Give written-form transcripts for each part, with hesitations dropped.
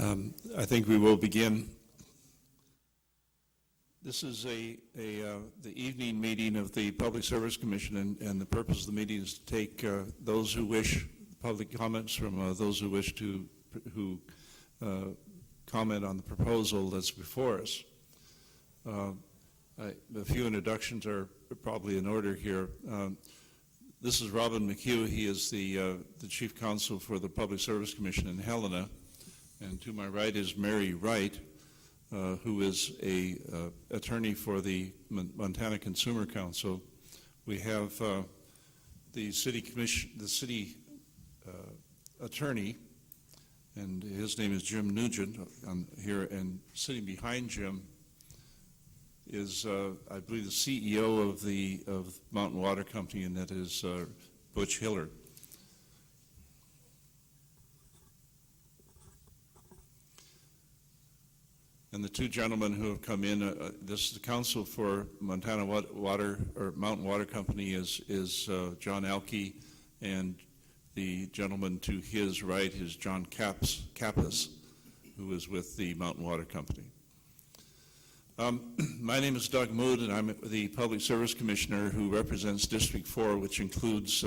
I think we will begin. This is the evening meeting of the Public Service Commission, and the purpose of the meeting is to take those who wish public comments from those who wish to comment on the proposal that's before us. A few introductions are probably in order here. This is Robin McHugh. He is the Chief Counsel for the Public Service Commission in Helena. And to my right is Mary Wright, who is a attorney for the Montana Consumer Council. We have the city attorney, and his name is Jim Nugent here, and sitting behind Jim is, I believe, the CEO of Mountain Water Company, and that is Butch Hillard. And the two gentlemen who have come in, this is the counsel for Montana Water or Mountain Water Company is John Alke, and the gentleman to his right is John Kappas, who is with the Mountain Water Company. My name is Doug Mood, and I'm the Public Service Commissioner who represents District 4, which includes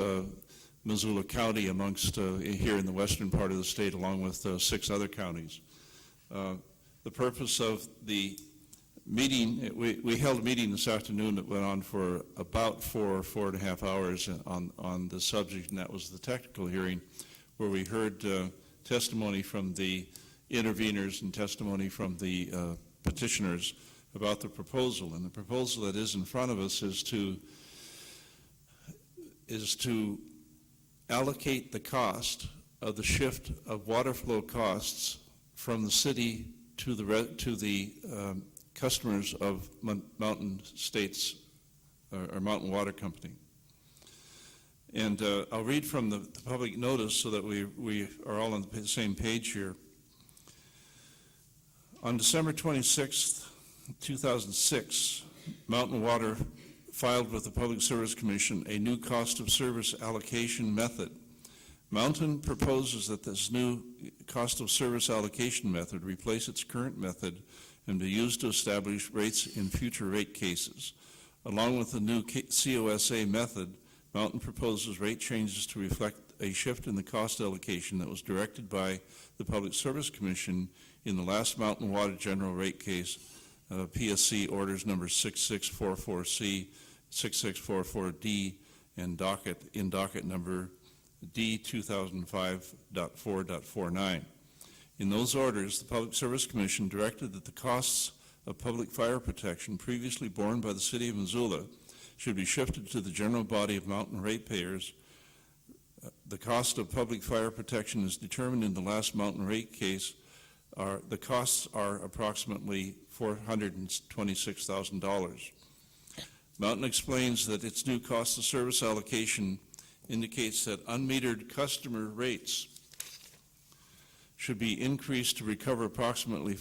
Missoula County amongst here in the western part of the state, along with 6 other counties. The purpose of the meeting, we held a meeting this afternoon that went on for about 4.5 hours on the subject, and that was the technical hearing, where we heard testimony from the interveners and testimony from the petitioners about the proposal. And the proposal that is in front of us is to allocate the cost of the shift of water flow costs from the city to the customers of Mountain States or Mountain Water Company. And I'll read from the public notice so that we are all on the same page here. On December 26th, 2006, Mountain Water filed with the Public Service Commission a new cost of service allocation method. Mountain proposes that this new cost of service allocation method replace its current method and be used to establish rates in future rate cases. Along with the new COSA method, Mountain proposes rate changes to reflect a shift in the cost allocation that was directed by the Public Service Commission in the last Mountain Water General Rate Case, PSC orders number 6644C, 6644D, and docket number D 2005.4.49. In those orders, the Public Service Commission directed that the costs of public fire protection previously borne by the City of Missoula should be shifted to the general body of mountain ratepayers. The cost of public fire protection is determined in the last mountain rate case. The costs are approximately $426,000. Mountain explains that its new cost of service allocation indicates that unmetered customer rates should be increased to recover approximately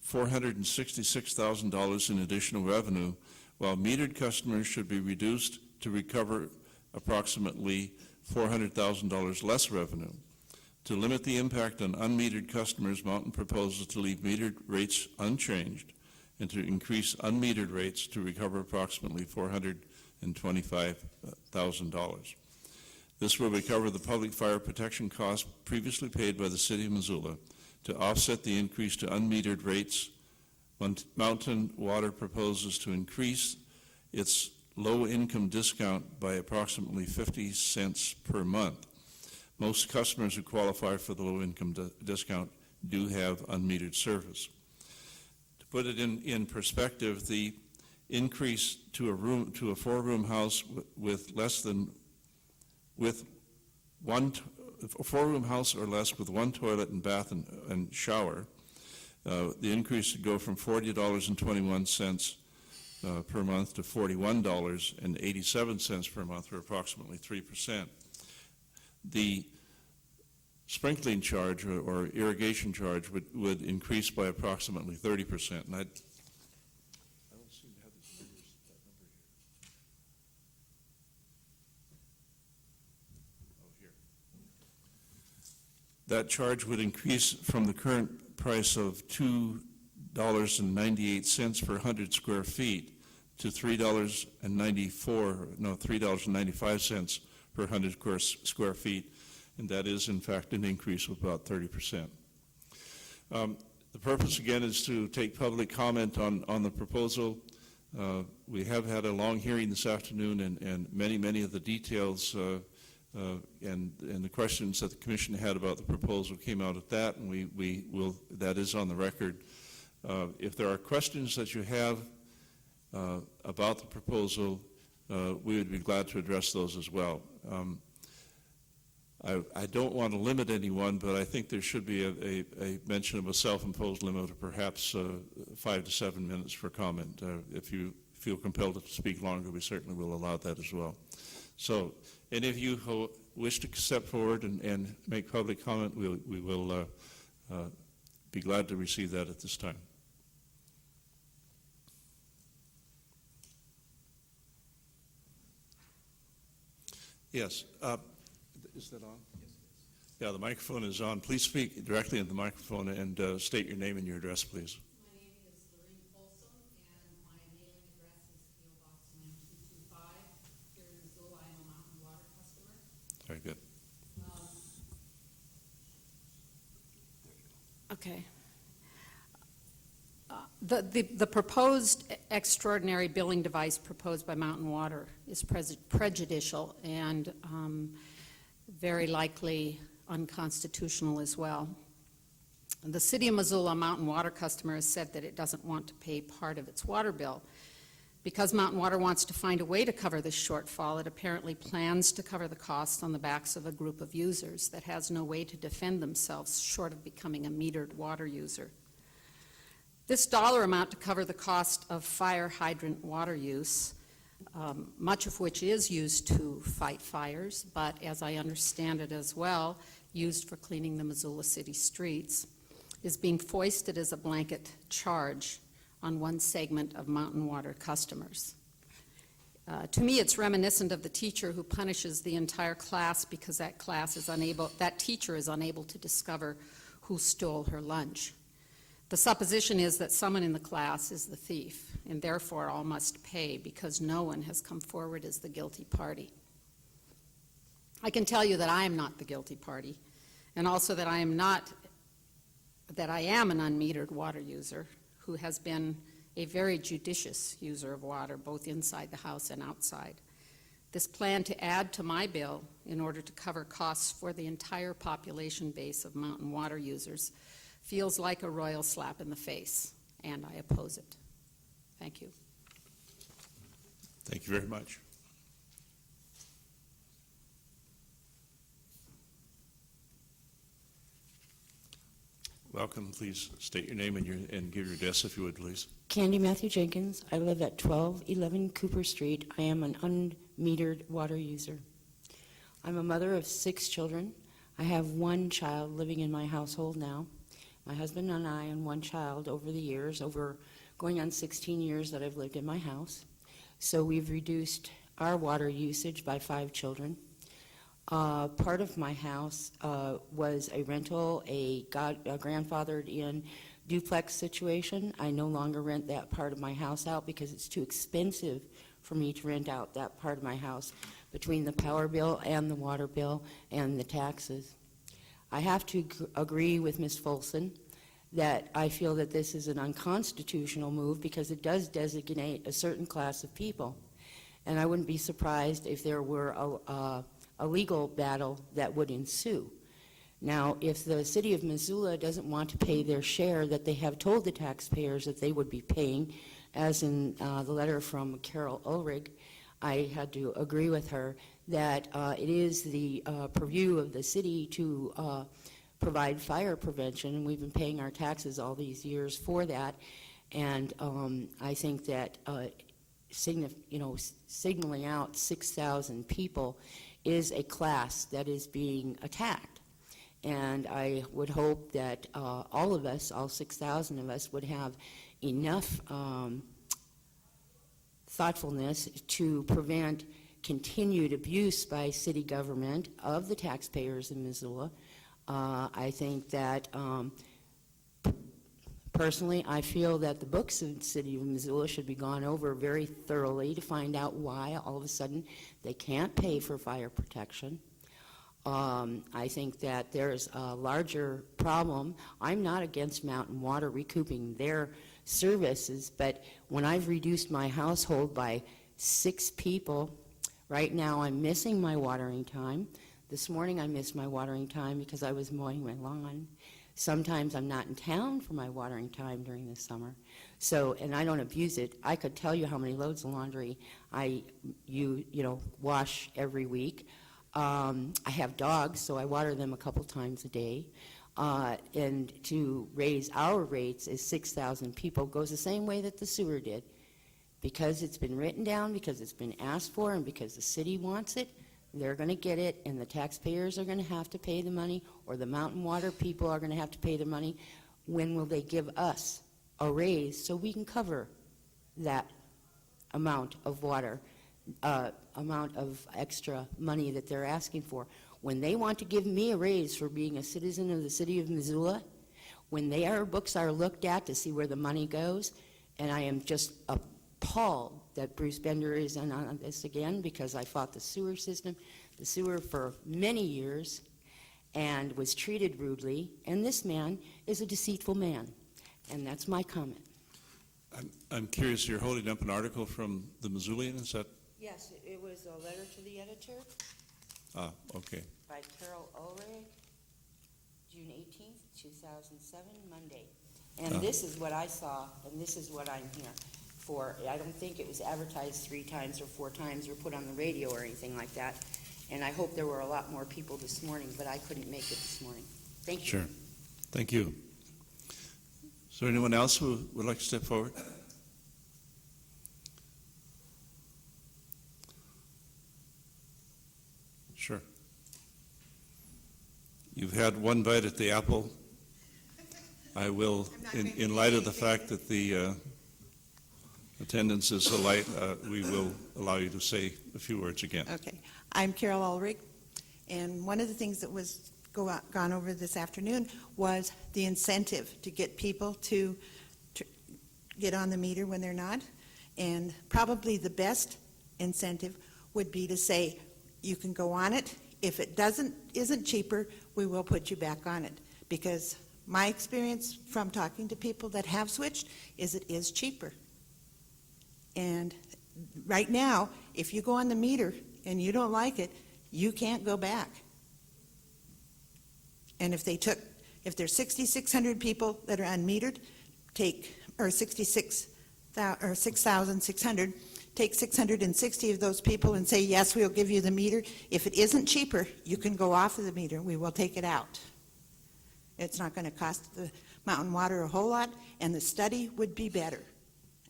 $466,000 in additional revenue, while metered customers should be reduced to recover approximately $400,000 less revenue. To limit the impact on unmetered customers, Mountain proposes to leave metered rates unchanged and to increase unmetered rates to recover approximately $425,000. This will recover the public fire protection costs previously paid by the City of Missoula. To offset the increase to unmetered rates, Mountain Water proposes to increase its low-income discount by approximately 50 cents per month. Most customers who qualify for the low-income discount do have unmetered service. To put it in perspective, the increase to a 4-room house with a 4-room house or less with 1 toilet and bath and shower, the increase would go from $40.21 per month to $41.87 per month, or approximately 3%. The sprinkling charge or irrigation charge would increase by approximately 30%. And I don't seem to have these figures, that number here. Oh, here. That charge would increase from the current price of $2.98 per 100 square feet to $3.95 per 100 square feet, and that is in fact an increase of about 30%. The purpose again is to take public comment on the proposal. We have had a long hearing this afternoon, and many of the details and the questions that the commission had about the proposal came out at that, and we will, that is on the record. If there are questions that you have about the proposal, we would be glad to address those as well. I don't want to limit anyone, but I think there should be a mention of a self-imposed limit of perhaps 5 to 7 minutes for comment. If you feel compelled to speak longer, we certainly will allow that as well. So, any of you who wish to step forward and make public comment, we will be glad to receive that at this time. Yes. Is that on? Yes. Yeah, the microphone is on. Please speak directly into the microphone and state your name and your address, please. My name is Lorraine Folsom, and my mailing address is P.O. Box 9225 here in Missoula. I'm a Mountain Water customer. Very good. Okay. The proposed extraordinary billing device proposed by Mountain Water is prejudicial and very likely unconstitutional as well. The City of Missoula Mountain Water customer has said that it doesn't want to pay part of its water bill. Because Mountain Water wants to find a way to cover this shortfall, it apparently plans to cover the costs on the backs of a group of users that has no way to defend themselves short of becoming a metered water user. This dollar amount to cover the cost of fire hydrant water use, much of which is used to fight fires, but as I understand it as well, used for cleaning the Missoula city streets, is being foisted as a blanket charge on one segment of Mountain Water customers. To me, it's reminiscent of the teacher who punishes the entire class because that teacher is unable to discover who stole her lunch. The supposition is that someone in the class is the thief, and therefore all must pay because no one has come forward as the guilty party. I can tell you that I am not the guilty party, and also that I am an unmetered water user who has been a very judicious user of water, both inside the house and outside. This plan to add to my bill in order to cover costs for the entire population base of Mountain Water users feels like a royal slap in the face, and I oppose it. Thank you. Thank you very much. Welcome. Please state your name and give your address, if you would, please. Candy Matthew Jenkins. I live at 1211 Cooper Street. I am an unmetered water user. I'm a mother of 6 children. I have 1 child living in my household now. My husband and I and 1 child over the years, over going on 16 years that I've lived in my house. So we've reduced our water usage by 5 children. Part of my house was a rental, a grandfathered in duplex situation. I no longer rent that part of my house out because it's too expensive for me to rent out that part of my house between the power bill and the water bill and the taxes. I have to agree with Ms. Folsom that I feel that this is an unconstitutional move because it does designate a certain class of people. And I wouldn't be surprised if there were a legal battle that would ensue. Now, if the city of Missoula doesn't want to pay their share that they have told the taxpayers that they would be paying, as in the letter from Carol Ulrich, I had to agree with her that it is the purview of the city to provide fire prevention, and we've been paying our taxes all these years for that. And I think that signaling out 6,000 people is a class that is being attacked. And I would hope that all of us, all 6,000 of us, would have enough thoughtfulness to prevent continued abuse by city government of the taxpayers in Missoula. I think that Personally, I feel that the books of the city of Missoula should be gone over very thoroughly to find out why all of a sudden they can't pay for fire protection. I think that there's a larger problem. I'm not against Mountain Water recouping their services, but when I've reduced my household by 6 people, right now I'm missing my watering time. This morning I missed my watering time because I was mowing my lawn. Sometimes I'm not in town for my watering time during the summer. So, and I don't abuse it. I could tell you how many loads of laundry you wash every week. I have dogs, so I water them a couple times a day. And to raise our rates as 6,000 people goes the same way that the sewer did. Because it's been written down, because it's been asked for, and because the city wants it, they're going to get it, and the taxpayers are going to have to pay the money, or the Mountain Water people are going to have to pay the money. When will they give us a raise so we can cover that amount of water, amount of extra money that they're asking for? When they want to give me a raise for being a citizen of the city of Missoula, when their books are looked at to see where the money goes, and I am just appalled that Bruce Bender is on this again, because I fought the sewer for many years and was treated rudely, and this man is a deceitful man, and that's my comment. I'm curious, you're holding up an article from the Missoulian, is that? Yes, it was a letter to the editor Okay. by Carol Ulrich, June 18th, 2007, Monday. And this is what I saw, and this is what I'm here for. I don't think it was advertised 3 times or 4 times or put on the radio or anything like that. And I hope there were a lot more people this morning, but I couldn't make it this morning. Thank you. Sure. Thank you. Is there anyone else who would like to step forward? Sure. You've had one bite at the apple. I will, in light of the fact that the attendance is so light, we will allow you to say a few words again. Okay. I'm Carol Ulrich, and one of the things that was gone over this afternoon was the incentive to get people to get on the meter when they're not. And probably the best incentive would be to say, you can go on it. If it isn't cheaper, we will put you back on it. Because my experience from talking to people that have switched is it is cheaper. And right now, if you go on the meter and you don't like it, you can't go back. And if there's 6,600 people that are unmetered, or 6,600, take 660 of those people and say, yes, we'll give you the meter. If it isn't cheaper, you can go off of the meter. We will take it out. It's not going to cost the Mountain Water a whole lot, and the study would be better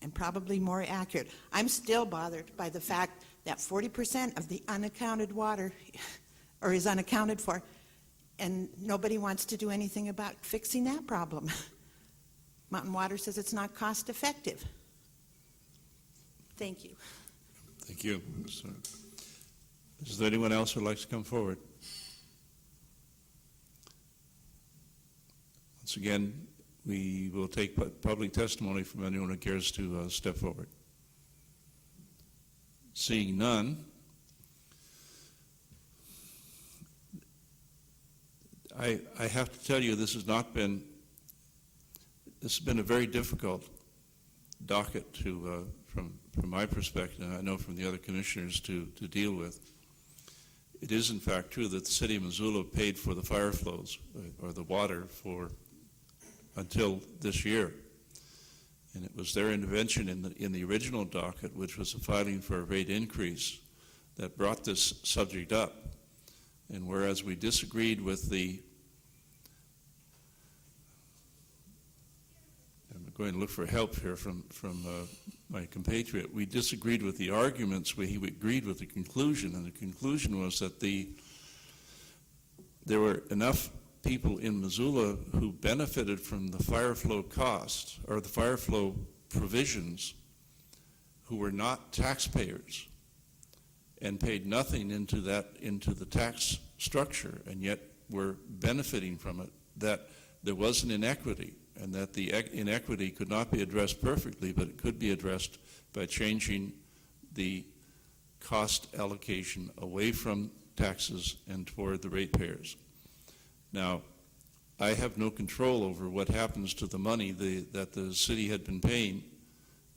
and probably more accurate. I'm still bothered by the fact that 40% of the unaccounted water is unaccounted for, and nobody wants to do anything about fixing that problem. Mountain Water says it's not cost effective. Thank you. Thank you. So, is there anyone else who would like to come forward? Once again, we will take public testimony from anyone who cares to step forward. Seeing none, I have to tell you, this has been a very difficult docket to, from my perspective, and I know from the other commissioners, to deal with. It is in fact true that the city of Missoula paid for the fire flows or the water until this year. And it was their intervention in the original docket, which was a filing for a rate increase, that brought this subject up. And whereas we disagreed with I'm going to look for help here from my compatriot, we disagreed with the arguments, we agreed with the conclusion, and the conclusion was that there were enough people in Missoula who benefited from the fire flow costs or the fire flow provisions who were not taxpayers and paid nothing into the tax structure, and yet were benefiting from it, that there was an inequity. and that the inequity could not be addressed perfectly, but it could be addressed by changing the cost allocation away from taxes and toward the ratepayers. Now, I have no control over what happens to the money that the city had been paying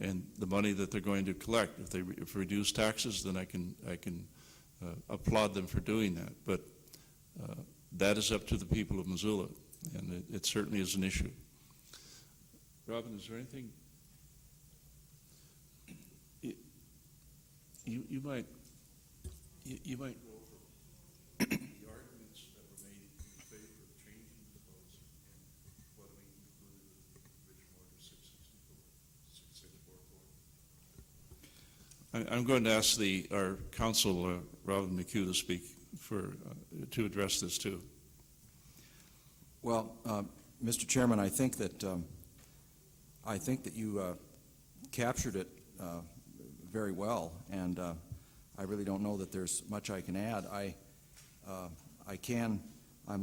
and the money that they're going to collect. If they reduce taxes, then I can applaud them for doing that. But that is up to the people of Missoula, and it certainly is an issue. Robin, is there anything you might go over the arguments that were made in favor of changing the codes and what we included with the original order 6644. I'm going to ask our counsel, Robin McHugh, to speak to address this too. Well, Mr. Chairman, I think that you captured it very well, and I really don't know that there's much I can add. I'm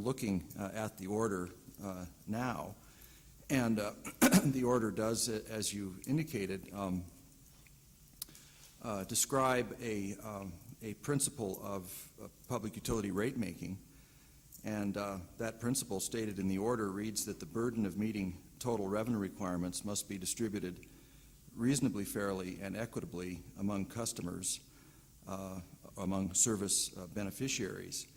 looking at the order now, and the order does, as you indicated, describe a principle of public utility rate making, and that principle stated in the order reads that the burden of meeting total revenue requirements must be distributed reasonably fairly and equitably among customers, among service beneficiaries.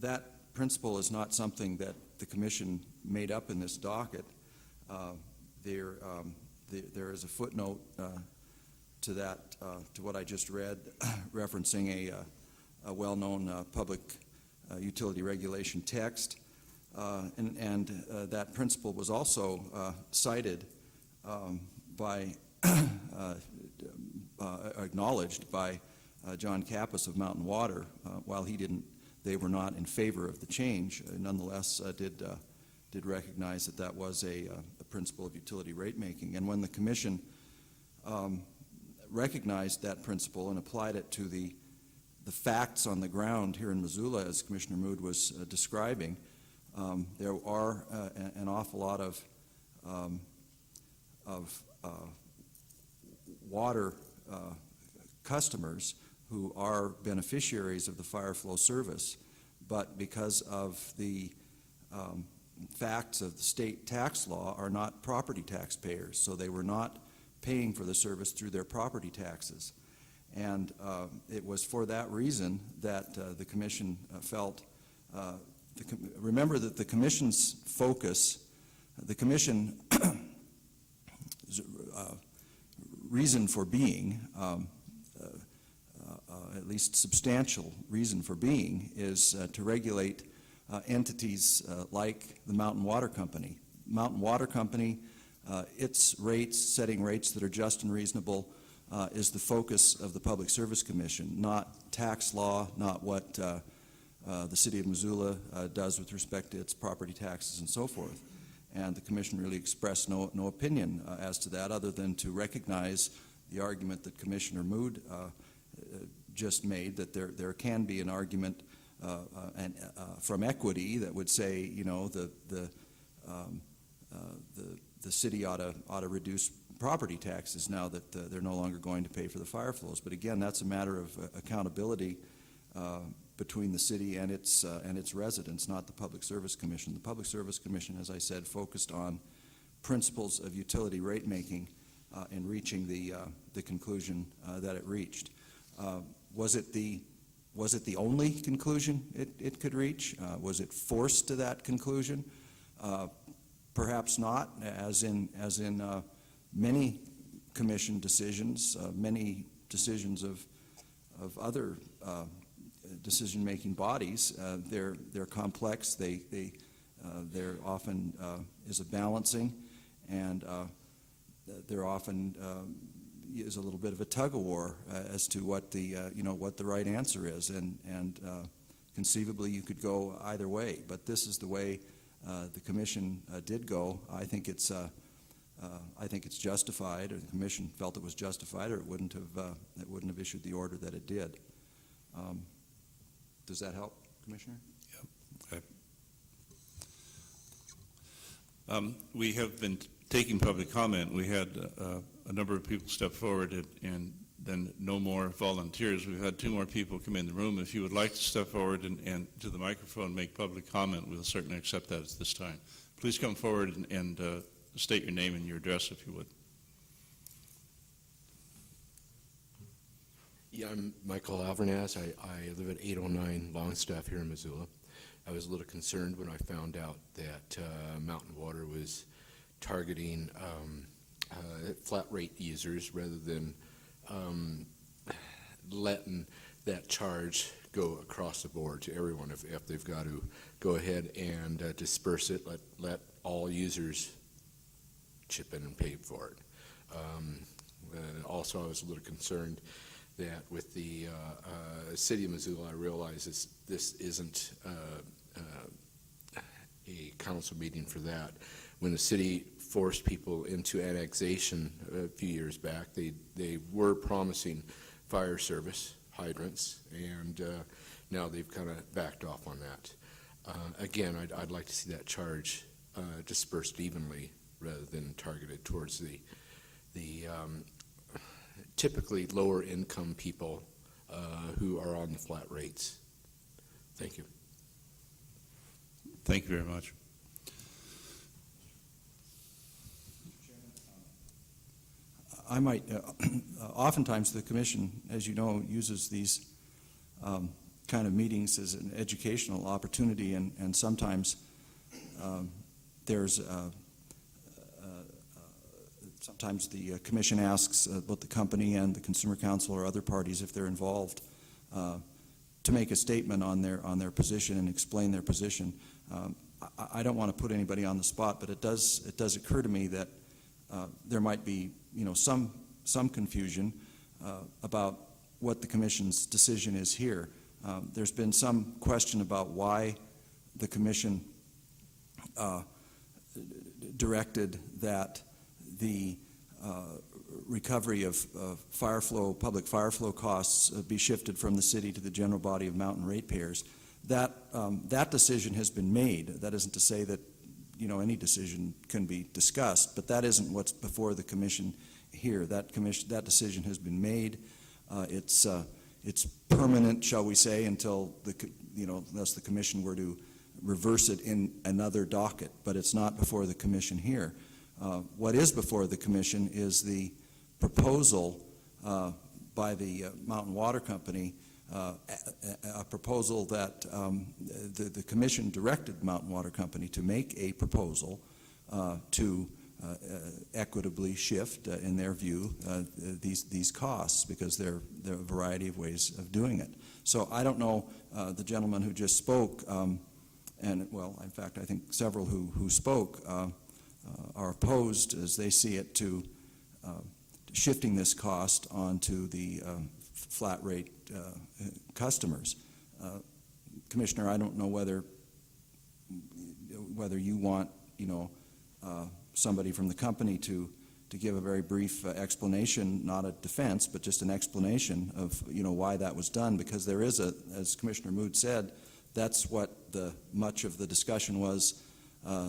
That principle is not something that the Commission made up in this docket. There is a footnote to that, to what I just read, referencing a well-known public utility regulation text, and that principle was also cited by, acknowledged by John Kappas of Mountain Water. While they were not in favor of the change, nonetheless did recognize that that was a principle of utility rate making. And when the Commission recognized that principle and applied it to the facts on the ground here in Missoula, as Commissioner Mood was describing, there are an awful lot of water customers who are beneficiaries of the fire flow service, but because of the facts of the state tax law are not property taxpayers, so they were not paying for the service through their property taxes. And it was for that reason that the Commission felt, remember that the Commission's focus, the Commission reason for being, at least substantial reason for being, is to regulate entities like the Mountain Water Company. Mountain Water Company, its rates, setting rates that are just and reasonable, is the focus of the Public Service Commission, not tax law, not what the City of Missoula does with respect to its property taxes and so forth. And the Commission really expressed no opinion as to that, other than to recognize the argument that Commissioner Mood just made, that there can be an argument from equity that would say, you know, the city ought to reduce property taxes now that they're no longer going to pay for the fire flows. But again, that's a matter of accountability between the city and its residents, not the Public Service Commission. The Public Service Commission, as I said, focused on principles of utility rate making in reaching the conclusion that it reached. Was it the only conclusion it could reach? Was it forced to that conclusion? Perhaps not, as in many Commission decisions, many decisions of other decision-making bodies. They're complex. There often is a balancing, and there often is a little bit of a tug-of-war as to what what the right answer is, and conceivably you could go either way. But this is the way the Commission did go. I think it's justified, or the Commission felt it was justified, or it wouldn't have issued the order that it did. Does that help, Commissioner? Yep. We have been taking public comment. We had a number of people step forward and then no more volunteers. We've had 2 more people come in the room. If you would like to step forward and to the microphone and make public comment, we'll certainly accept that at this time. Please come forward and state your name and your address if you would. Yeah, I'm Michael Alvarez. I live at 809 Longstaff here in Missoula. I was a little concerned when I found out that Mountain Water was targeting flat rate users rather than letting that charge go across the board to everyone. If they've got to go ahead and disperse it, let all users chip in and pay for it. Also, I was a little concerned that with the city of Missoula, I realize this isn't a council meeting for that. When the city forced people into annexation a few years back, they were promising fire service hydrants, and now they've kind of backed off on that. Again, I'd like to see that charge dispersed evenly rather than targeted towards the typically lower income people who are on the flat rates. Thank you. Thank you very much. I might, oftentimes the commission, as you know, uses these kind of meetings as an educational opportunity, and sometimes sometimes the commission asks both the company and the Consumer Council or other parties, if they're involved, to make a statement on their position and explain their position. I don't want to put anybody on the spot, but it does occur to me that there might be, some confusion about what the commission's decision is here. There's been some question about why the commission directed that the recovery of public fire flow costs be shifted from the city to the general body of mountain ratepayers. That decision has been made. That isn't to say that any decision can be discussed, but that isn't what's before the commission here. That decision has been made. It's permanent, shall we say, until unless the commission were to reverse it in another docket, but it's not before the commission here. What is before the commission is the proposal by the Mountain Water Company, a proposal that the commission directed Mountain Water Company to make a proposal to equitably shift, in their view, these costs, because there are a variety of ways of doing it. So I don't know, the gentleman who just spoke, and well, in fact, I think several who spoke are opposed, as they see it, to shifting this cost onto the flat rate customers. Commissioner, I don't know whether you want somebody from the company to give a very brief explanation, not a defense, but just an explanation of why that was done, because there is as Commissioner Mood said, that's what much of the discussion was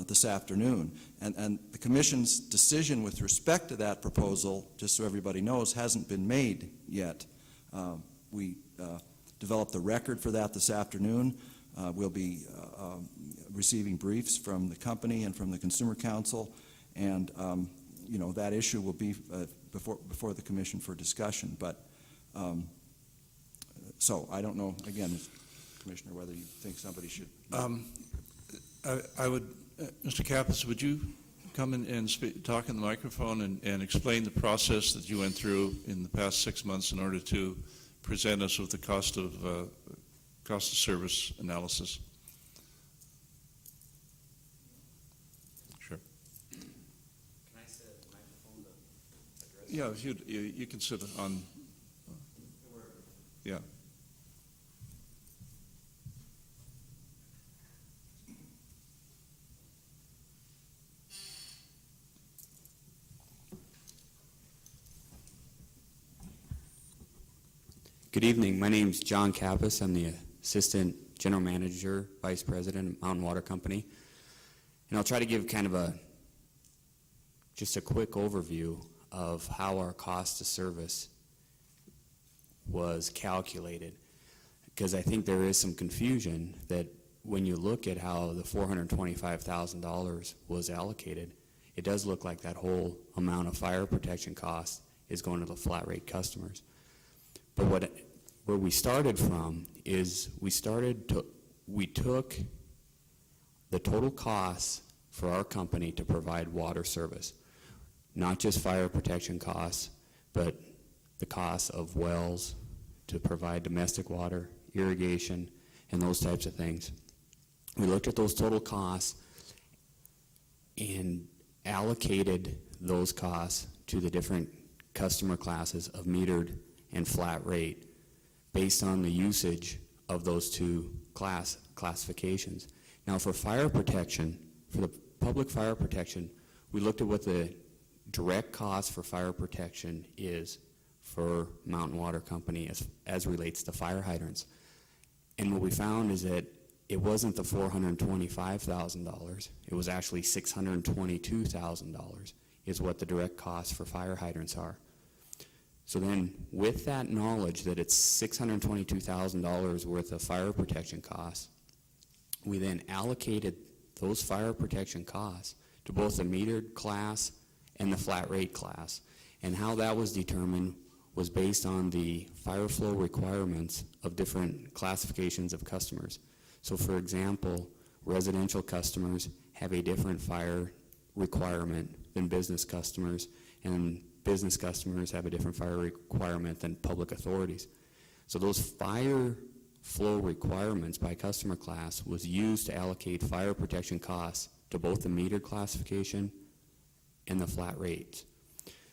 this afternoon. And the Commission's decision with respect to that proposal, just so everybody knows, hasn't been made yet. We developed the record for that this afternoon. We'll be receiving briefs from the company and from the Consumer Council, and that issue will be before the Commission for discussion. But so I don't know, again, Commissioner, whether you think somebody should. I would, Mr. Kappas, would you come and talk in the microphone and explain the process that you went through in the past 6 months in order to present us with the cost of service analysis? Sure. Can I sit at the microphone to address? Yeah, if you can sit on. Yeah. Good evening. My name is John Kappas. I'm the Assistant General Manager, Vice President of Mountain Water Company. And I'll try to give kind of a just a quick overview of how our cost of service was calculated, because I think there is some confusion that when you look at how the $425,000 was allocated, it does look like that whole amount of fire protection cost is going to the flat rate customers. But where we started from is we took the total costs for our company to provide water service, not just fire protection costs, but the costs of wells to provide domestic water, irrigation, and those types of things. We looked at those total costs and allocated those costs to the different customer classes of metered and flat rate based on the usage of those two classifications. Now for fire protection, for the public fire protection, we looked at what the direct cost for fire protection is for Mountain Water Company as relates to fire hydrants. And what we found is that it wasn't the $425,000, it was actually $622,000 is what the direct costs for fire hydrants are. So then with that knowledge that it's $622,000 worth of fire protection costs, we then allocated those fire protection costs to both the metered class and the flat rate class. And how that was determined was based on the fire flow requirements of different classifications of customers. So for example, residential customers have a different fire requirement than business customers, and business customers have a different fire requirement than public authorities. So those fire flow requirements by customer class was used to allocate fire protection costs to both the metered classification and the flat rates.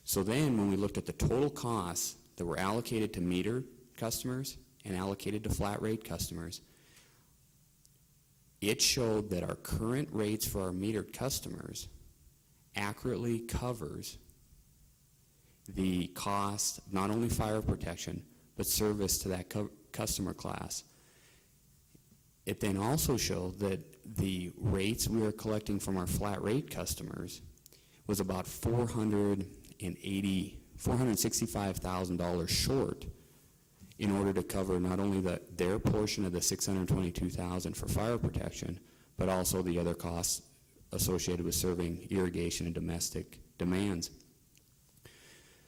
So then when we looked at the total costs that were allocated to metered customers and allocated to flat rate customers, it showed that our current rates for our metered customers accurately covers the cost of not only fire protection, but service to that customer class. It then also showed that the rates we are collecting from our flat rate customers was about $465,000 short in order to cover not only their portion of the $622,000 for fire protection, but also the other costs associated with serving irrigation and domestic demands.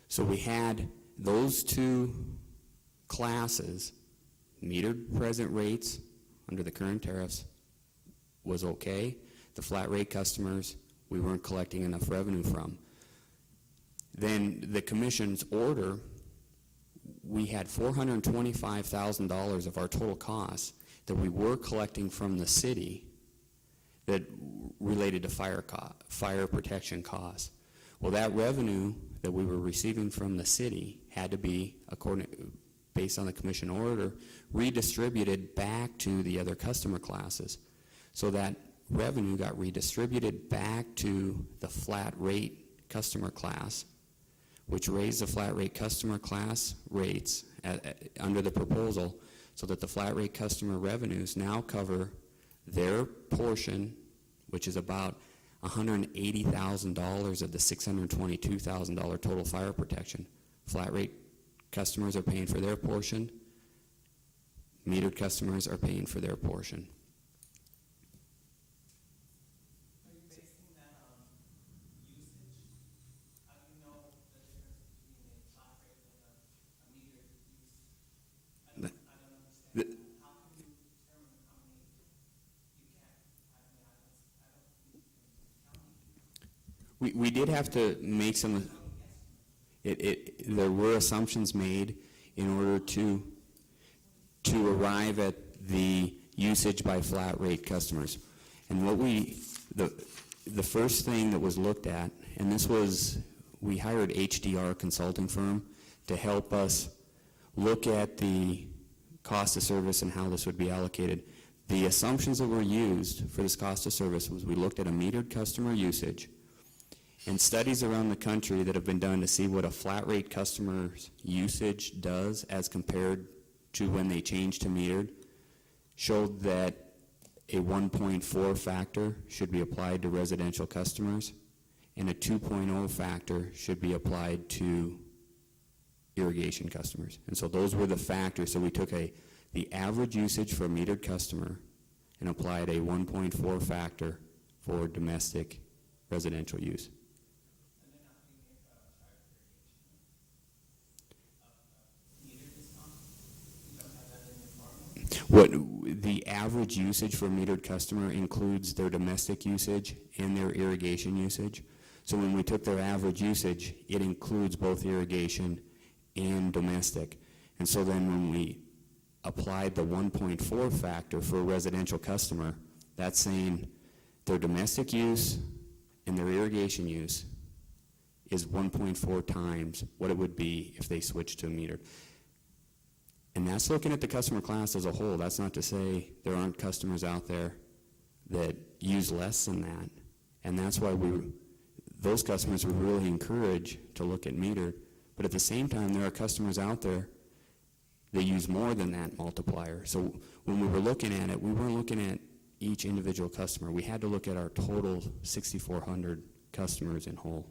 So we had those two classes, metered present rates under the current tariffs was okay. The flat rate customers, we weren't collecting enough revenue from. Then the commission's order, we had $425,000 of our total costs that we were collecting from the city that related to fire protection costs. Well, that revenue that we were receiving from the city had to be, based on the commission order, redistributed back to the other customer classes. So that revenue got redistributed back to the flat rate customer class, which raised the flat rate customer class rates under the proposal so that the flat rate customer revenues now cover their portion, which is about $180,000 of the $622,000 total fire protection. Flat rate customers are paying for their portion. Metered customers are paying for their portion. Are you basing that on usage? How do you know the difference between a flat rate and a metered use? I don't understand. How can you determine how many you can? I don't think you can count. We did have to make some, there were assumptions made in order to arrive at the usage by flat rate customers. And what the first thing that was looked at, and this was, we hired HDR consulting firm to help us look at the cost of service and how this would be allocated. The assumptions that were used for this cost of service was we looked at a metered customer usage, and studies around the country that have been done to see what a flat rate customer's usage does as compared to when they change to metered showed that a 1.4 factor should be applied to residential customers and a 2.0 factor should be applied to irrigation customers. And so those were the factors. So we took the average usage for a metered customer and applied a 1.4 factor for domestic residential use. And then how can you make a charge for irrigation? Meter discount? You don't have that in your formula? What the average usage for a metered customer includes their domestic usage and their irrigation usage. So when we took their average usage, it includes both irrigation and domestic. And so then when we applied the 1.4 factor for a residential customer, that's saying their domestic use and their irrigation use is 1.4 times what it would be if they switched to a metered. And that's looking at the customer class as a whole. That's not to say there aren't customers out there that use less than that. And that's why those customers we really encourage to look at metered. But at the same time, there are customers out there that use more than that multiplier. So when we were looking at it, we weren't looking at each individual customer. We had to look at our total 6,400 customers in whole.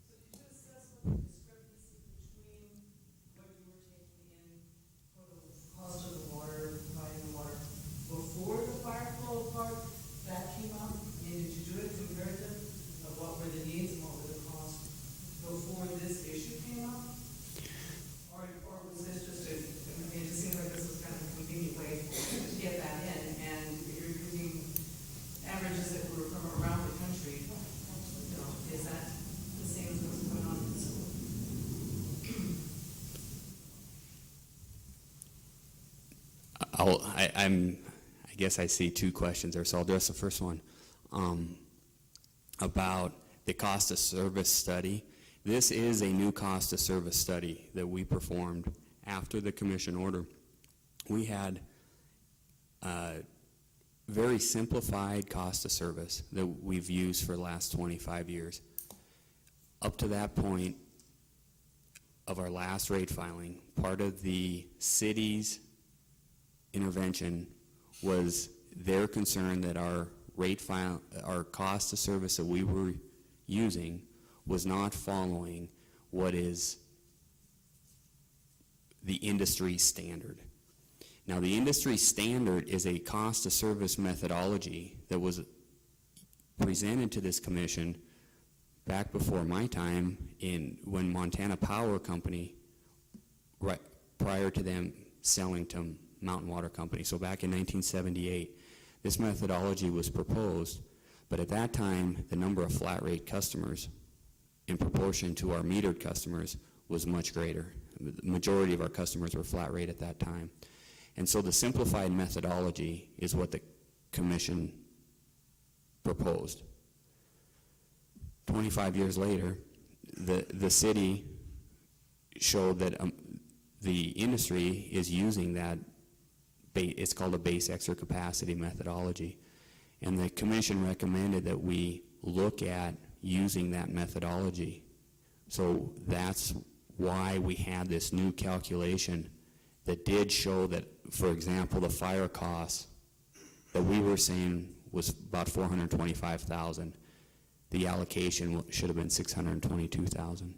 So did you assess what the discrepancy between what you were taking in for the cost of the water, providing the water, before the fire flow part, that came up? And did you do it comparative of what were the needs and what were the costs before this issue came up? Or was this just I mean, it just seems like this was kind of a convenient way to get that in, and you're using averages that were from around the country. You know, is that the same as what's going on in Missoula? I guess I see two questions there, so I'll address the first one about the cost of service study. This is a new cost of service study that we performed after the commission order. We had a very simplified cost of service that we've used for the last 25 years. Up to that point of our last rate filing, part of the city's intervention was their concern that our cost of service that we were using was not following what is the industry standard. Now, the industry standard is a cost of service methodology that was presented to this commission back before my time when Montana Power Company, right prior to them selling to Mountain Water Company. So back in 1978, this methodology was proposed, but at that time, the number of flat rate customers in proportion to our metered customers was much greater. The majority of our customers were flat rate at that time. And so the simplified methodology is what the commission proposed. 25 years later, the city showed that the industry is using that, it's called a base extra capacity methodology. And the commission recommended that we look at using that methodology. So that's why we had this new calculation that did show that, for example, the fire costs that we were saying was about $425,000. The allocation should have been $622,000.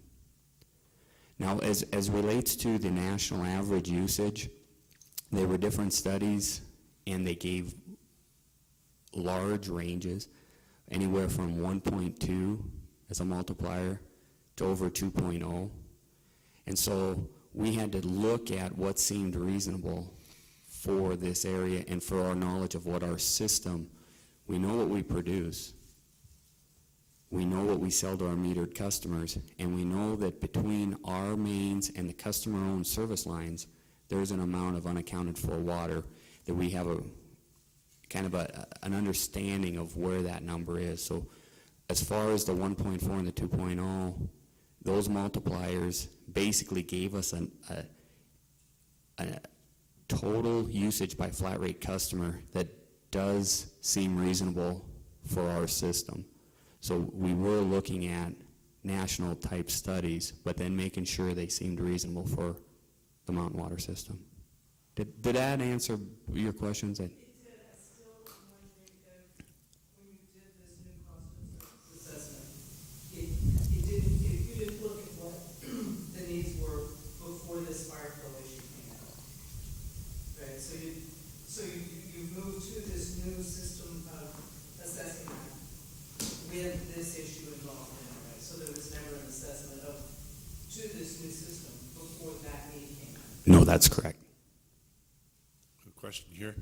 Now, as relates to the national average usage, there were different studies, and they gave large ranges, anywhere from 1.2 as a multiplier to over 2.0. And so we had to look at what seemed reasonable for this area and for our knowledge of what our system, we know what we produce, we know what we sell to our metered customers, and we know that between our mains and the customer-owned service lines, there's an amount of unaccounted for water that we have a kind of an understanding of where that number is. So as far as the 1.4 and the 2.0, those multipliers basically gave us a total usage by flat rate customer that does seem reasonable for our system. So we were looking at national type studies, but then making sure they seemed reasonable for the mountain water system. Did that answer your questions? It did. I still wondering if, when you did this new cost of service this issue involved anyway, so there was never an assessment to this new system before that need came out. No, that's correct. A question here?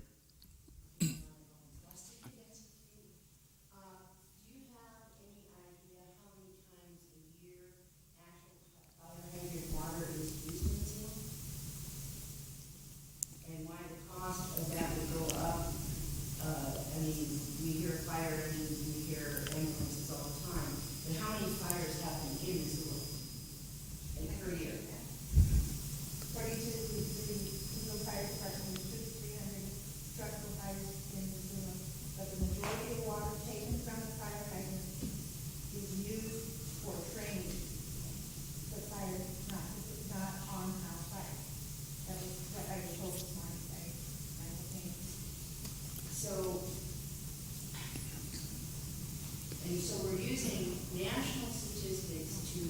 Do you have any idea how many times a year actual fire hydrant water is used in Missoula? And why the cost of that would go up? I mean, we hear fire engines, we hear ambulances all the time, but how many fires happen in Missoula per year? According to the Missoula Fire Department, there's 300 structural fires in Missoula, but the majority of water taken from the fire hydrant is used for training for fire, not on-house fire. That was what I was told this morning by my opinion. So we're using national statistics to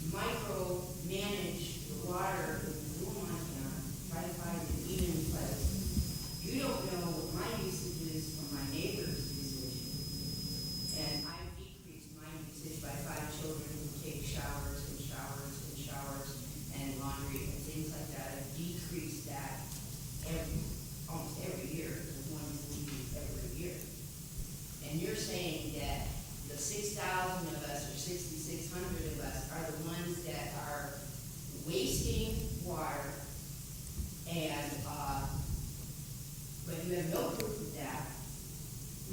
micromanage the water in Missoula, Montana, try to find an even place. You don't know what my usage is from my neighbor's usage. And I've decreased my usage by 5 children who take showers and showers and showers and laundry and things like that. I've decreased that almost every year. There's one leaving every year. And you're saying that the 6,000 of us or 6,600 of us are the ones that are wasting water, and but you have no proof of that.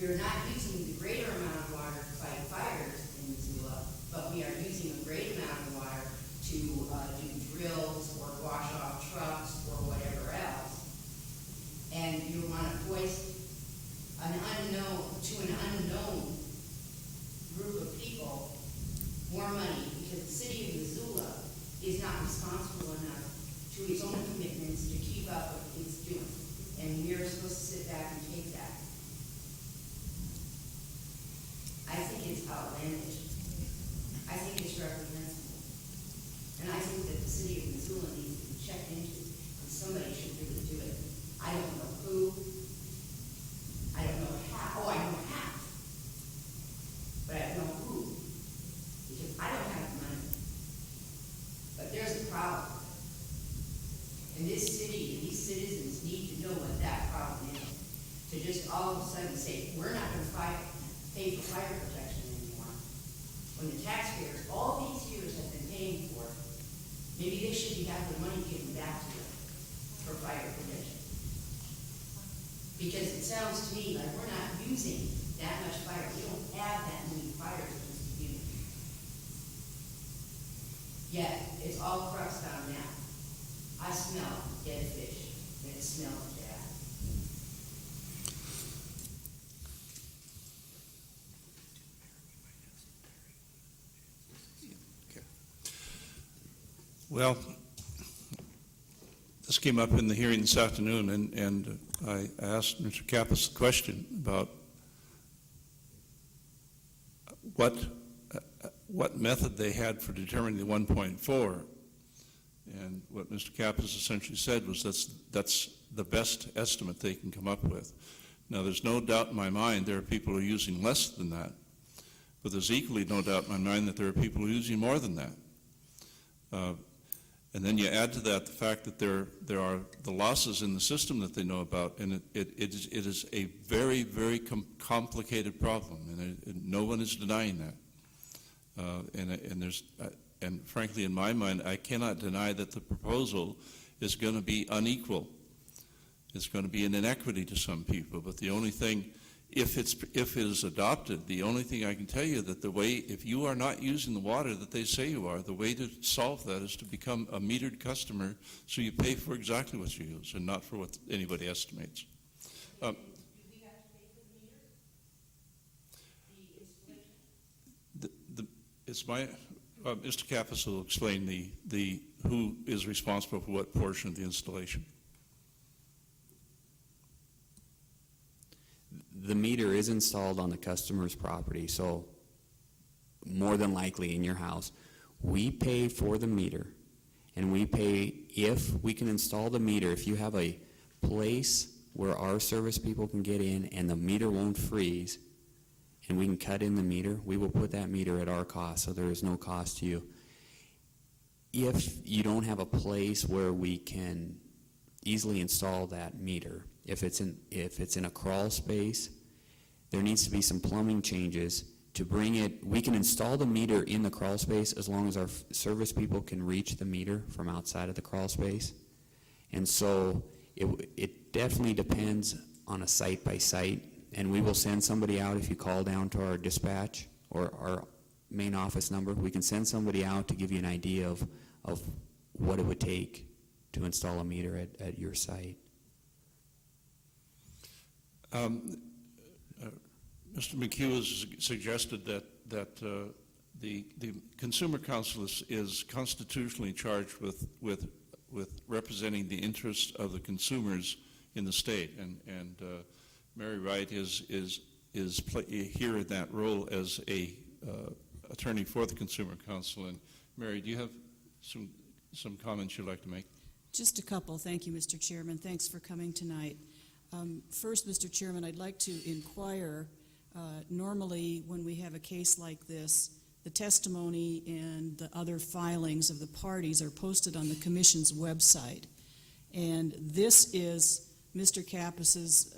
We are not using the greater amount of water to fight fires in Missoula, but we are using a great amount of water to do drills or wash off trucks or whatever else. And you want to voice an unknown group of people more money because the city of Missoula is not responsible enough to its own commitments to keep up with what it's doing. And we're supposed to sit back and take that. I think it's outlandish. I think it's reprehensible. And I think that the city of Missoula needs to be checked into, and somebody should really do it. I don't know who. I don't know how. Oh, I know how. But I don't know who. Because I don't have the money. But there's a problem. And this city and these citizens need to know what that problem is. To just all of a sudden say, we're not going to pay for fire protection anymore. When the taxpayers all these years have been paying for it, maybe they should have the money given back to them for fire protection. Because it sounds to me like we're not using that much fire. We don't have that many fires in this community. Yet, it's all crushed on that. I smell dead fish, and it smells bad. Well, this came up in the hearing this afternoon, and I asked Mr. Kappas the question about what method they had for determining the 1.4. And what Mr. Kappas essentially said was that's the best estimate they can come up with. Now, there's no doubt in my mind there are people who are using less than that, but there's equally no doubt in my mind that there are people who are using more than that. And then you add to that the fact that there are the losses in the system that they know about, and it is a very, very complicated problem, and no one is denying that. And frankly, in my mind, I cannot deny that the proposal is going to be unequal. It's going to be an inequity to some people. But the only thing, if it is adopted, the only thing I can tell you that the way, if you are not using the water that they say you are, the way to solve that is to become a metered customer, so you pay for exactly what you use and not for what anybody estimates. Do we have to pay for the meter? The installation? It's my Mr. Kappas will explain the who is responsible for what portion of the installation. The meter is installed on the customer's property, so more than likely in your house, we pay for the meter, and we pay if we can install the meter. If you have a place where our service people can get in and the meter won't freeze, and we can cut in the meter, we will put that meter at our cost, so there is no cost to you. If you don't have a place where we can easily install that meter, if it's in a crawl space, there needs to be some plumbing changes to bring it. We can install the meter in the crawl space as long as our service people can reach the meter from outside of the crawl space. And so it definitely depends on a site by site, and we will send somebody out. If you call down to our dispatch or our main office number, we can send somebody out to give you an idea of what it would take to install a meter at your site. Mr. McHugh has suggested that the Consumer Council is constitutionally charged with representing the interests of the consumers in the state, and Mary Wright is here in that role as a attorney for the Consumer Council. And Mary, do you have some comments you'd like to make? Just a couple. Thank you, Mr. Chairman. Thanks for coming tonight. First, Mr. Chairman, I'd like to inquire, normally when we have a case like this, the testimony and the other filings of the parties are posted on the Commission's website. And this is Mr. Kappas's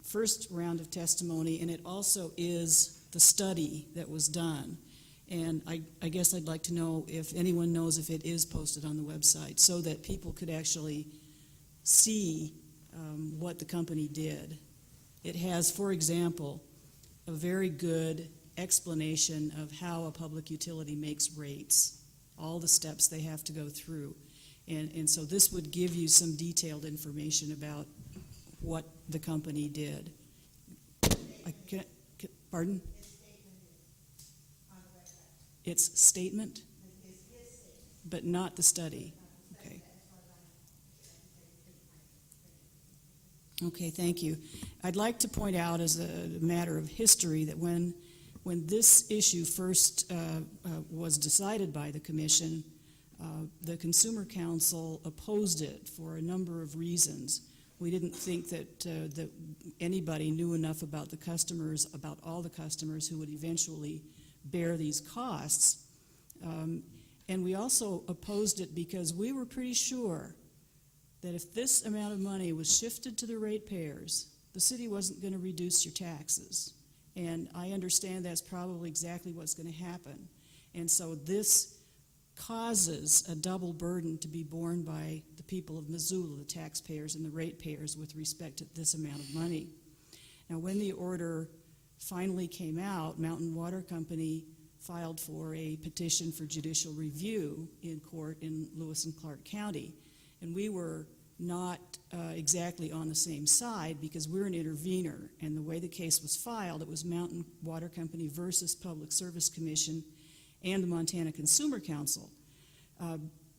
first round of testimony, and it also is the study that was done. And I guess I'd like to know if anyone knows if it is posted on the website so that people could actually see what the company did. It has, for example, a very good explanation of how a public utility makes rates, all the steps they have to go through. And so this would give you some detailed information about what the company did. Pardon? Its statement, but not the study. Okay. Okay, thank you. I'd like to point out as a matter of history that when this issue first was decided by the Commission, the Consumer Council opposed it for a number of reasons. We didn't think that anybody knew enough about the customers, about all the customers who would eventually bear these costs. And we also opposed it because we were pretty sure that if this amount of money was shifted to the ratepayers, the city wasn't going to reduce your taxes. And I understand that's probably exactly what's going to happen. And so this causes a double burden to be borne by the people of Missoula, the taxpayers and the ratepayers, with respect to this amount of money. Now, when the order finally came out, Mountain Water Company filed for a petition for judicial review in court in Lewis and Clark County. And we were not exactly on the same side because we're an intervener. And the way the case was filed, it was Mountain Water Company versus Public Service Commission and the Montana Consumer Council.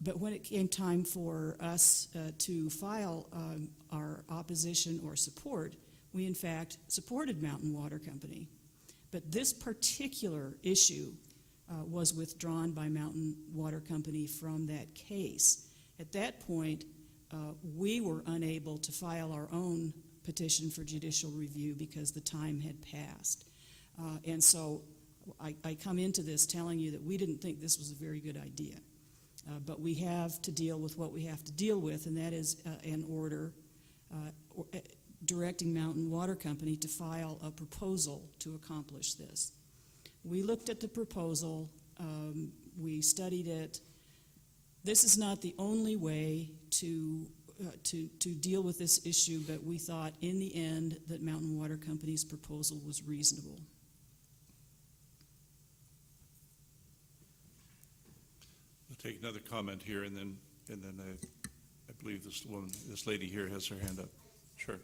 But when it came time for us to file our opposition or support, we in fact supported Mountain Water Company. But this particular issue was withdrawn by Mountain Water Company from that case. At that point, we were unable to file our own petition for judicial review because the time had passed. And so I come into this telling you that we didn't think this was a very good idea. But we have to deal with what we have to deal with, and that is an order directing Mountain Water Company to file a proposal to accomplish this. We looked at the proposal, we studied it. This is not the only way to deal with this issue, but we thought in the end that Mountain Water Company's proposal was reasonable. I'll take another comment here, and then I believe this lady here has her hand up. Sure.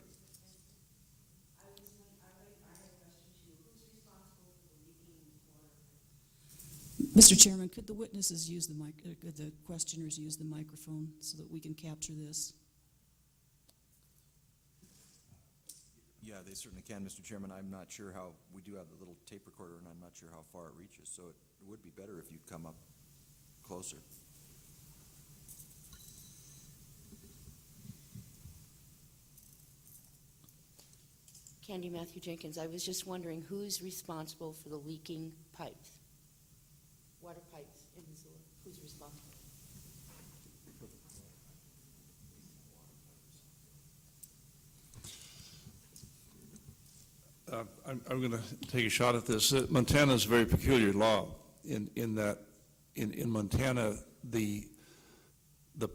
Mr. Chairman, could the witnesses use the could the questioners use the microphone so that we can capture this? Yeah, they certainly can, Mr. Chairman. I'm not sure how, we do have the little tape recorder, and I'm not sure how far it reaches, so it would be better if you'd come up closer. Candy Matthew Jenkins, I was just wondering who's responsible for the leaking pipes? Water pipes in Missoula, who's responsible? I'm going to take a shot at this. Montana is a very peculiar law in that in Montana, the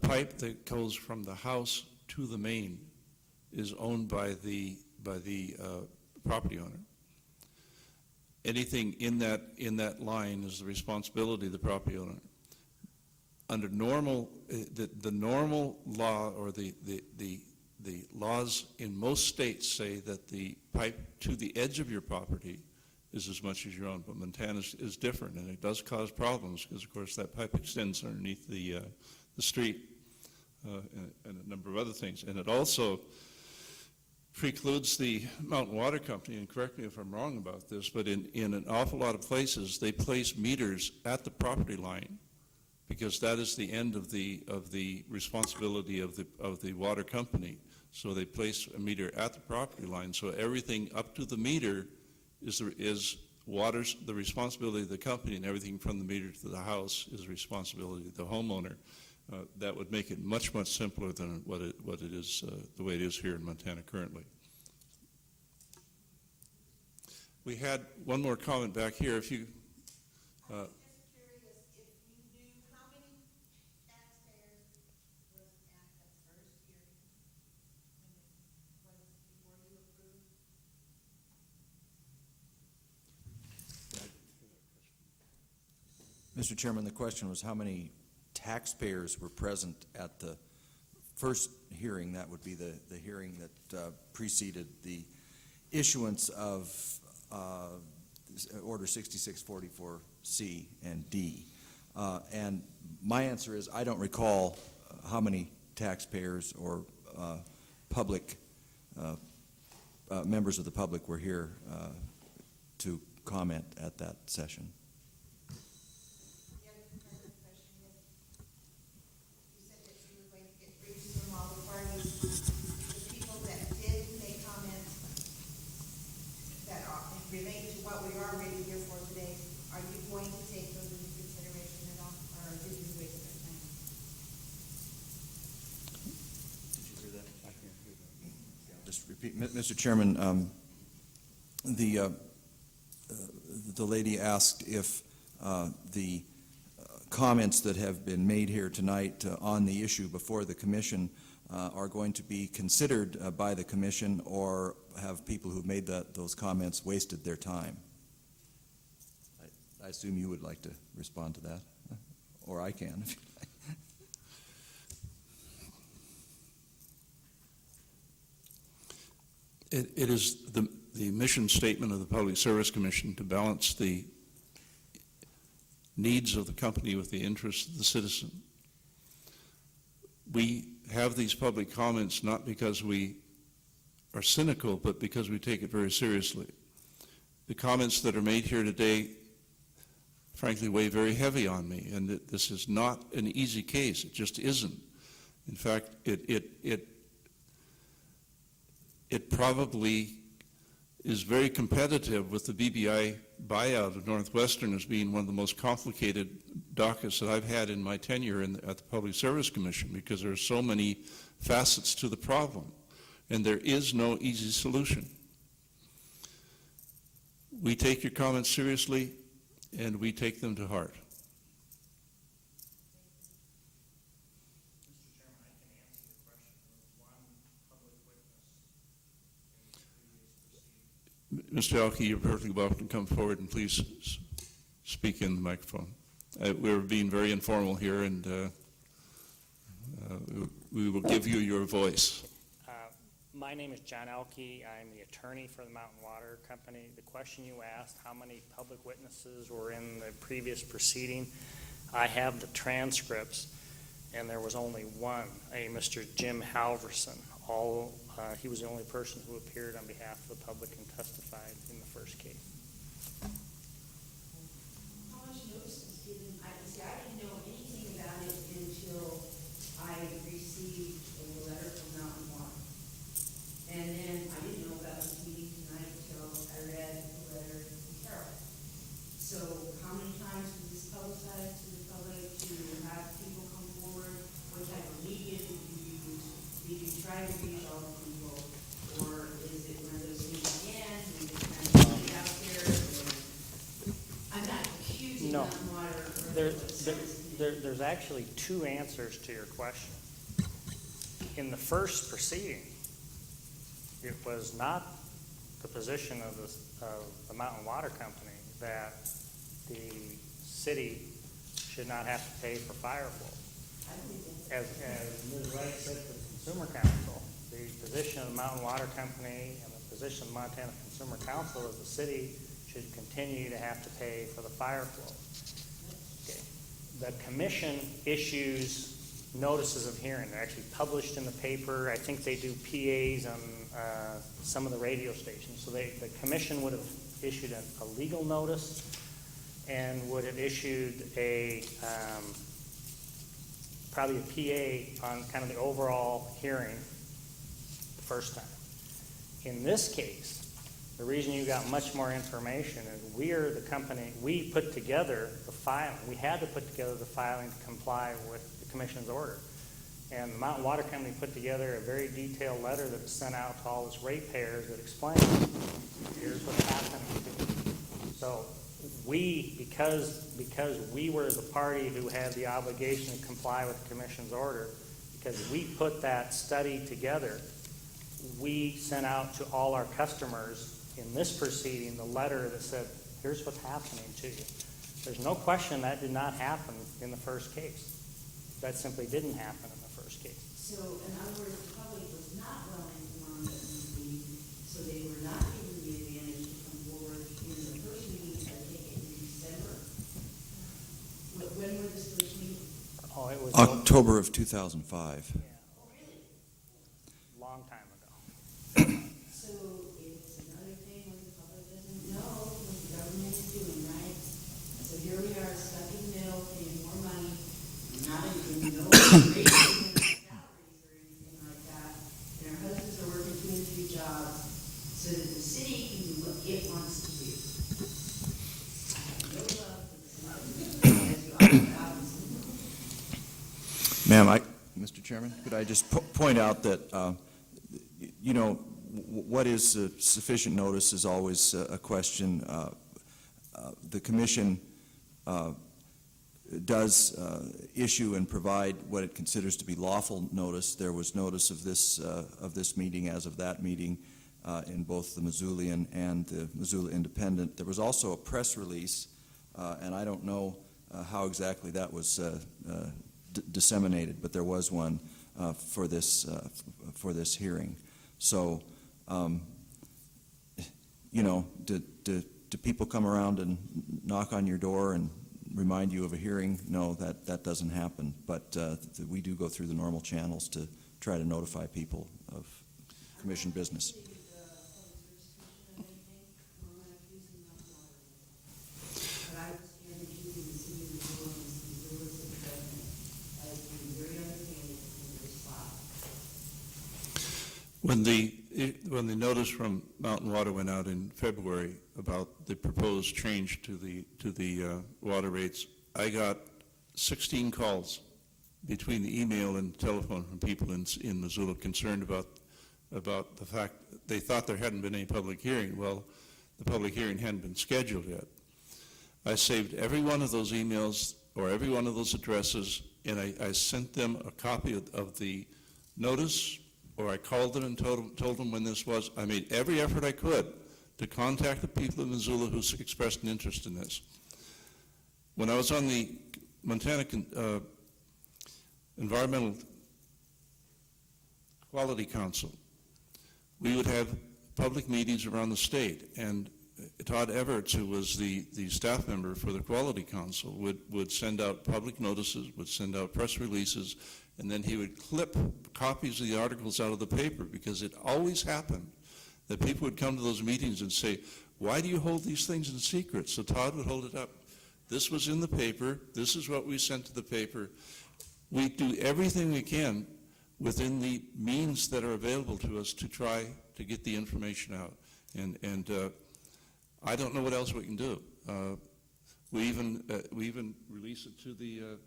pipe that goes from the house to the main is owned by the property owner. Anything in that line is the responsibility of the property owner. Under normal, the normal law or the laws in most states say that the pipe to the edge of your property is as much as your own, but Montana is different, and it does cause problems because, of course, that pipe extends underneath the street and a number of other things. And it also precludes the Mountain Water Company, and correct me if I'm wrong about this, but in an awful lot of places, they place meters at the property line because that is the end of the responsibility of the water company. So they place a meter at the property line. So everything up to the meter is the responsibility of the company, and everything from the meter to the house is the responsibility of the homeowner. That would make it much, much simpler than what it is, the way it is here in Montana currently. We had one more comment back here. If you, I was just curious if you knew how many taxpayers was at the first hearing when it was before you approved? Mr. Chairman, the question was how many taxpayers were present at the first hearing. That would be the hearing that preceded the issuance of Order 6644C and D. And my answer is I don't recall how many taxpayers or public members of the public were here to comment at that session. The other part of the question is, you said that you were going to get briefs from all the parties. The people that did make comments that relate to what we are already here for today, are you going to take those into consideration at all, or did you waste their time? Did you hear that? I can't hear that. Just repeat, Mr. Chairman. The lady asked if the comments that have been made here tonight on the issue before the commission are going to be considered by the commission, or have people who've made those comments wasted their time. I assume you would like to respond to that, or I can. It is the mission statement of the Public Service Commission to balance the needs of the company with the interests of the citizen. We have these public comments not because we are cynical, but because we take it very seriously. The comments that are made here today, frankly, weigh very heavy on me, and this is not an easy case. It just isn't. In fact, it probably is very competitive with the BBI buyout of Northwestern as being one of the most complicated dockets that I've had in my tenure at the Public Service Commission, because there are so many facets to the problem, and there is no easy solution. We take your comments seriously, and we take them to heart. Mr. Chairman, I can answer the question of one public witness in the previous proceeding. Mr. Alke, you're perfectly welcome to come forward and please speak in the microphone. We're being very informal here, and we will give you your voice. My name is John Elke. I'm the attorney for the Mountain Water Company. The question you asked, how many public witnesses were in the previous proceeding, I have the transcripts, and there was only one, a Mr. Jim Halverson. He was the only person who appeared on behalf of the public and testified in the first case. How much notice was given? I didn't know anything about it until I received a letter from Mountain Water. And then I didn't know about this meeting There's actually two answers to your question. In the first proceeding, it was not the position of the Mountain Water Company that the city should not have to pay for fire flow. As Ms. Wright said to the Consumer Council, the position of the Mountain Water Company and the position of the Montana Consumer Council is the city should continue to have to pay for the fire flow. Okay. The commission issues notices of hearing. They're actually published in the paper. I think they do PAs on some of the radio stations. So the commission would have issued a legal notice and would have issued probably a PA on kind of the overall hearing the first time. In this case, the reason you got much more information is we're the company, we put together the filing. We had to put together the filing to comply with the commission's order. And the Mountain Water Company put together a very detailed letter that was sent out to all its ratepayers that explained, here's what's happening. So we, because we were the party who had the obligation to comply with the commission's order, because we put that study together, we sent out to all our customers in this proceeding the letter that said, here's what's happening to you. There's no question that did not happen in the first case. That simply didn't happen in the first case. So, in other words, the public was not well informed of this meeting, so they were not given the advantage to come forward in the first meeting, I take it in December. When was this first meeting? Oh, it was October of 2005. Yeah, Oh, really? long time ago. So, it's another thing when the public doesn't know what the government is doing, right? So here we are, stuck in the middle, paying more money, not even no raises in our salaries or anything like that, and our husbands are working 2 and 3 jobs so that the city can do what it wants to do. I have no love for the city, as you all obviously know. Ma'am, Mr. Chairman, could I just point out that, what is sufficient notice is always a question. The commission does issue and provide what it considers to be lawful notice. There was notice of this meeting as of that meeting in both the Missoulian and the Missoula Independent. There was also a press release, and I don't know how exactly that was disseminated, but there was one for this hearing. So, do people come around and knock on your door and remind you of a hearing? No, that doesn't happen. But we do go through the normal channels to try to notify people of commission business. When the notice from Mountain Water went out in February about the proposed change to the water rates, I got 16 calls between the email and telephone from people in Missoula concerned about the fact they thought there hadn't been any public hearing. Well, the public hearing hadn't been scheduled yet. I saved every one of those emails or every one of those addresses, and I sent them a copy of the notice, or I called them and told them when this was. I made every effort I could to contact the people in Missoula who expressed an interest in this. When I was on the Montana Environmental Quality Council, we would have public meetings around the state, and Todd Everts, who was the staff member for the Quality Council, would send out public notices, would send out press releases, and then he would clip copies of the articles out of the paper, because it always happened that people would come to those meetings and say, why do you hold these things in secret? So Todd would hold it up. This was in the paper. This is what we sent to the paper. We do everything we can within the means that are available to us to try to get the information out. And I don't know what else we can do. We even release it to the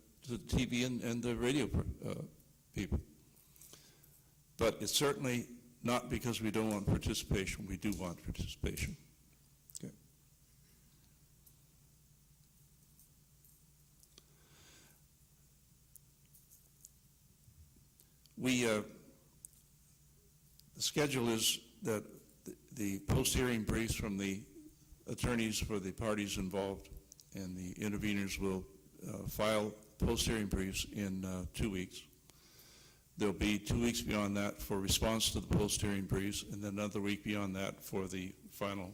TV and the radio people. But it's certainly not because we don't want participation. We do want participation. Okay. the schedule is that the post-hearing briefs from the attorneys for the parties involved and the interveners will file post-hearing briefs in 2 weeks. There'll be 2 weeks beyond that for response to the post-hearing briefs, and then another week beyond that for the final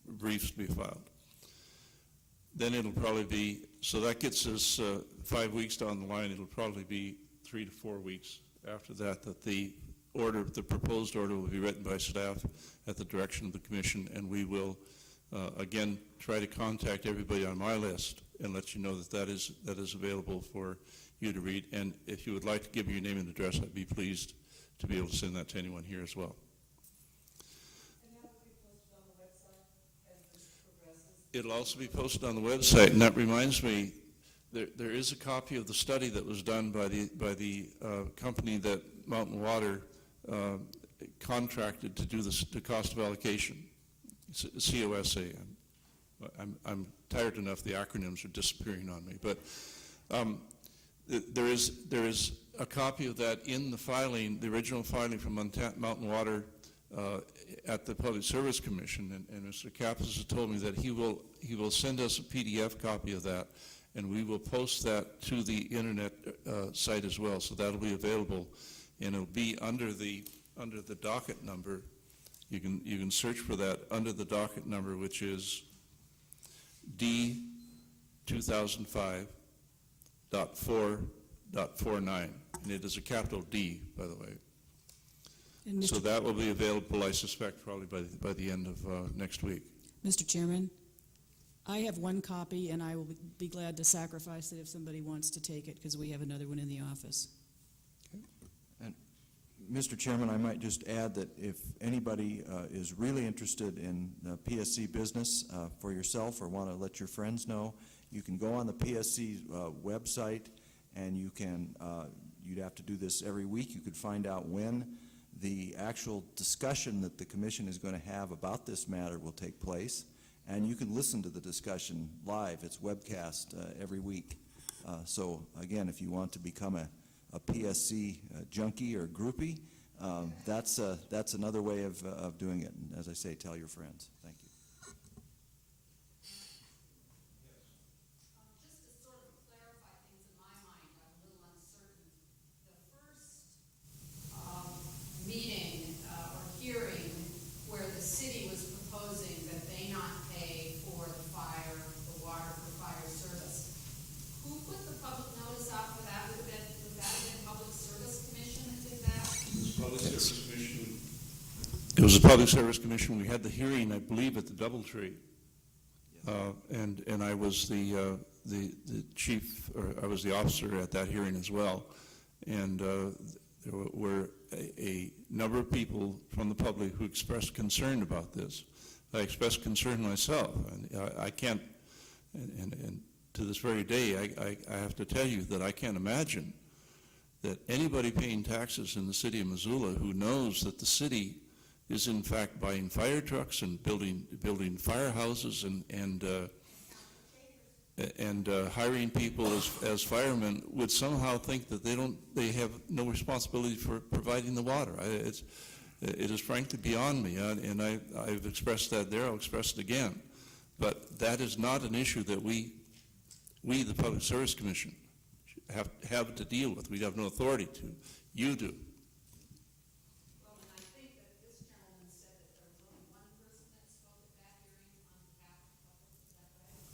briefs to be filed. Then it'll probably be, so that gets us 5 weeks down the line. It'll probably be 3 to 4 weeks after that the proposed order will be written by staff at the direction of the commission, and we will again try to contact everybody on my list and let you know that is available for you to read. And if you would like to give me your name and address, I'd be pleased to be able to send that to anyone here as well. And that will be posted on the website as this progresses? It'll also be posted on the website, and that reminds me, there is a copy of the study that was done by the company that Mountain Water contracted to do the cost of allocation, COSA. I'm tired enough the acronyms are disappearing on me, but there is a copy of that in the filing, the original filing from Mountain Water at the Public Service Commission, and Mr. Kappas has told me that he will send us a PDF copy of that, and we will post that to the internet site as well. So that'll be available, and it'll be under the docket number. You can search for that under the docket number, which is D 2005.4.49, and it is a capital D, by the way. And So that will be available, I suspect, probably by the end of next week. Mr. Chairman, I have one copy, and I will be glad to sacrifice it if somebody wants to take it, because we have another one in the office. And Mr. Chairman, I might just add that if anybody is really interested in PSC business for yourself or want to let your friends know, you can go on the PSC website, and you'd have to do this every week. You could find out when the actual discussion that the commission is going to have about this matter will take place, and you can listen to the discussion live. It's webcast every week. So again, if you want to become a PSC junkie or groupie, that's another way of doing it. And as I say, tell your friends. Thank you. Just to sort of clarify things in my mind, I'm a little uncertain. The first meeting or hearing where the city was proposing that they not pay for the water for fire service, who put the public notice out for that? Would that have been Public Service Commission that did that? It was the Public Service Commission. We had the hearing, I believe, at the Doubletree, and I was the chief, or I was the officer at that hearing as well. And there were a number of people from the public who expressed concern about this. I expressed concern myself, and I can't, and to this very day, I have to tell you that I can't imagine that anybody paying taxes in the city of Missoula who knows that the city is in fact buying fire trucks and building firehouses and hiring people as firemen would somehow think that they have no responsibility for providing the water. It is frankly beyond me, and I've expressed that there. I'll express it again. But that is not an issue that we the Public Service Commission, have to deal with. We have no authority to. You do. Well, and I think that this gentleman said that there was only one person that spoke at that hearing on behalf of the public. Is that right?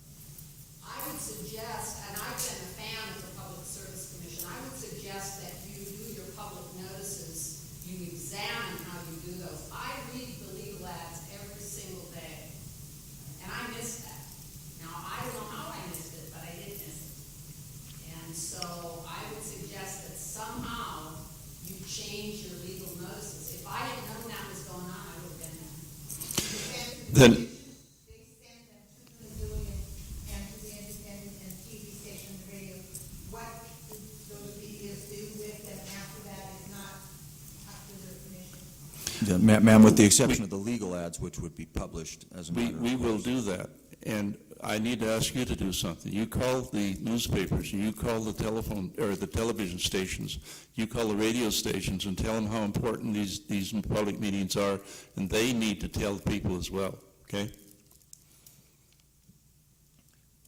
I would suggest, and I've been a fan of the Public Service Commission, I would suggest that you do your public notices, you examine how you do those. I read the legal ads every single day, and I miss that. Now, I don't know how I missed it, but I did miss it. And so I would suggest that somehow you change your legal notices. If I had known that was going on, I would have been there. Then They send them to the Missoula and to the independent and TV station, the radio. What do those medias do with them after that is not up to the commission? Yeah, ma'am, with the exception of the legal ads, which would be published as a matter of we will course. do that. And I need to ask you to do something. You call the newspapers, you call the telephone, or the television stations, you call the radio stations and tell them how important these public meetings are, and they need to tell people as well, okay?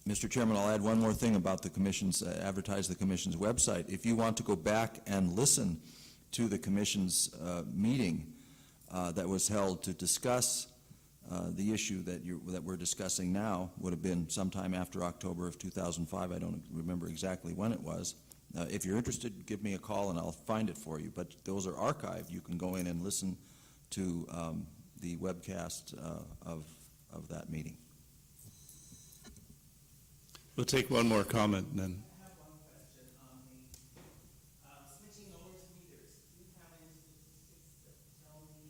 Mr. Chairman, I'll add one more thing about the commission's, advertise the commission's website. If you want to go back and listen to the commission's meeting that was held to discuss the issue that we're discussing now, would have been sometime after October of 2005. I don't remember exactly when it was. If you're interested, give me a call and I'll find it for you. But those are archived. You can go in and listen to the webcast of that meeting. We'll take one more comment and then. I have one question on the switching over to meters. Do you have any statistics that tell me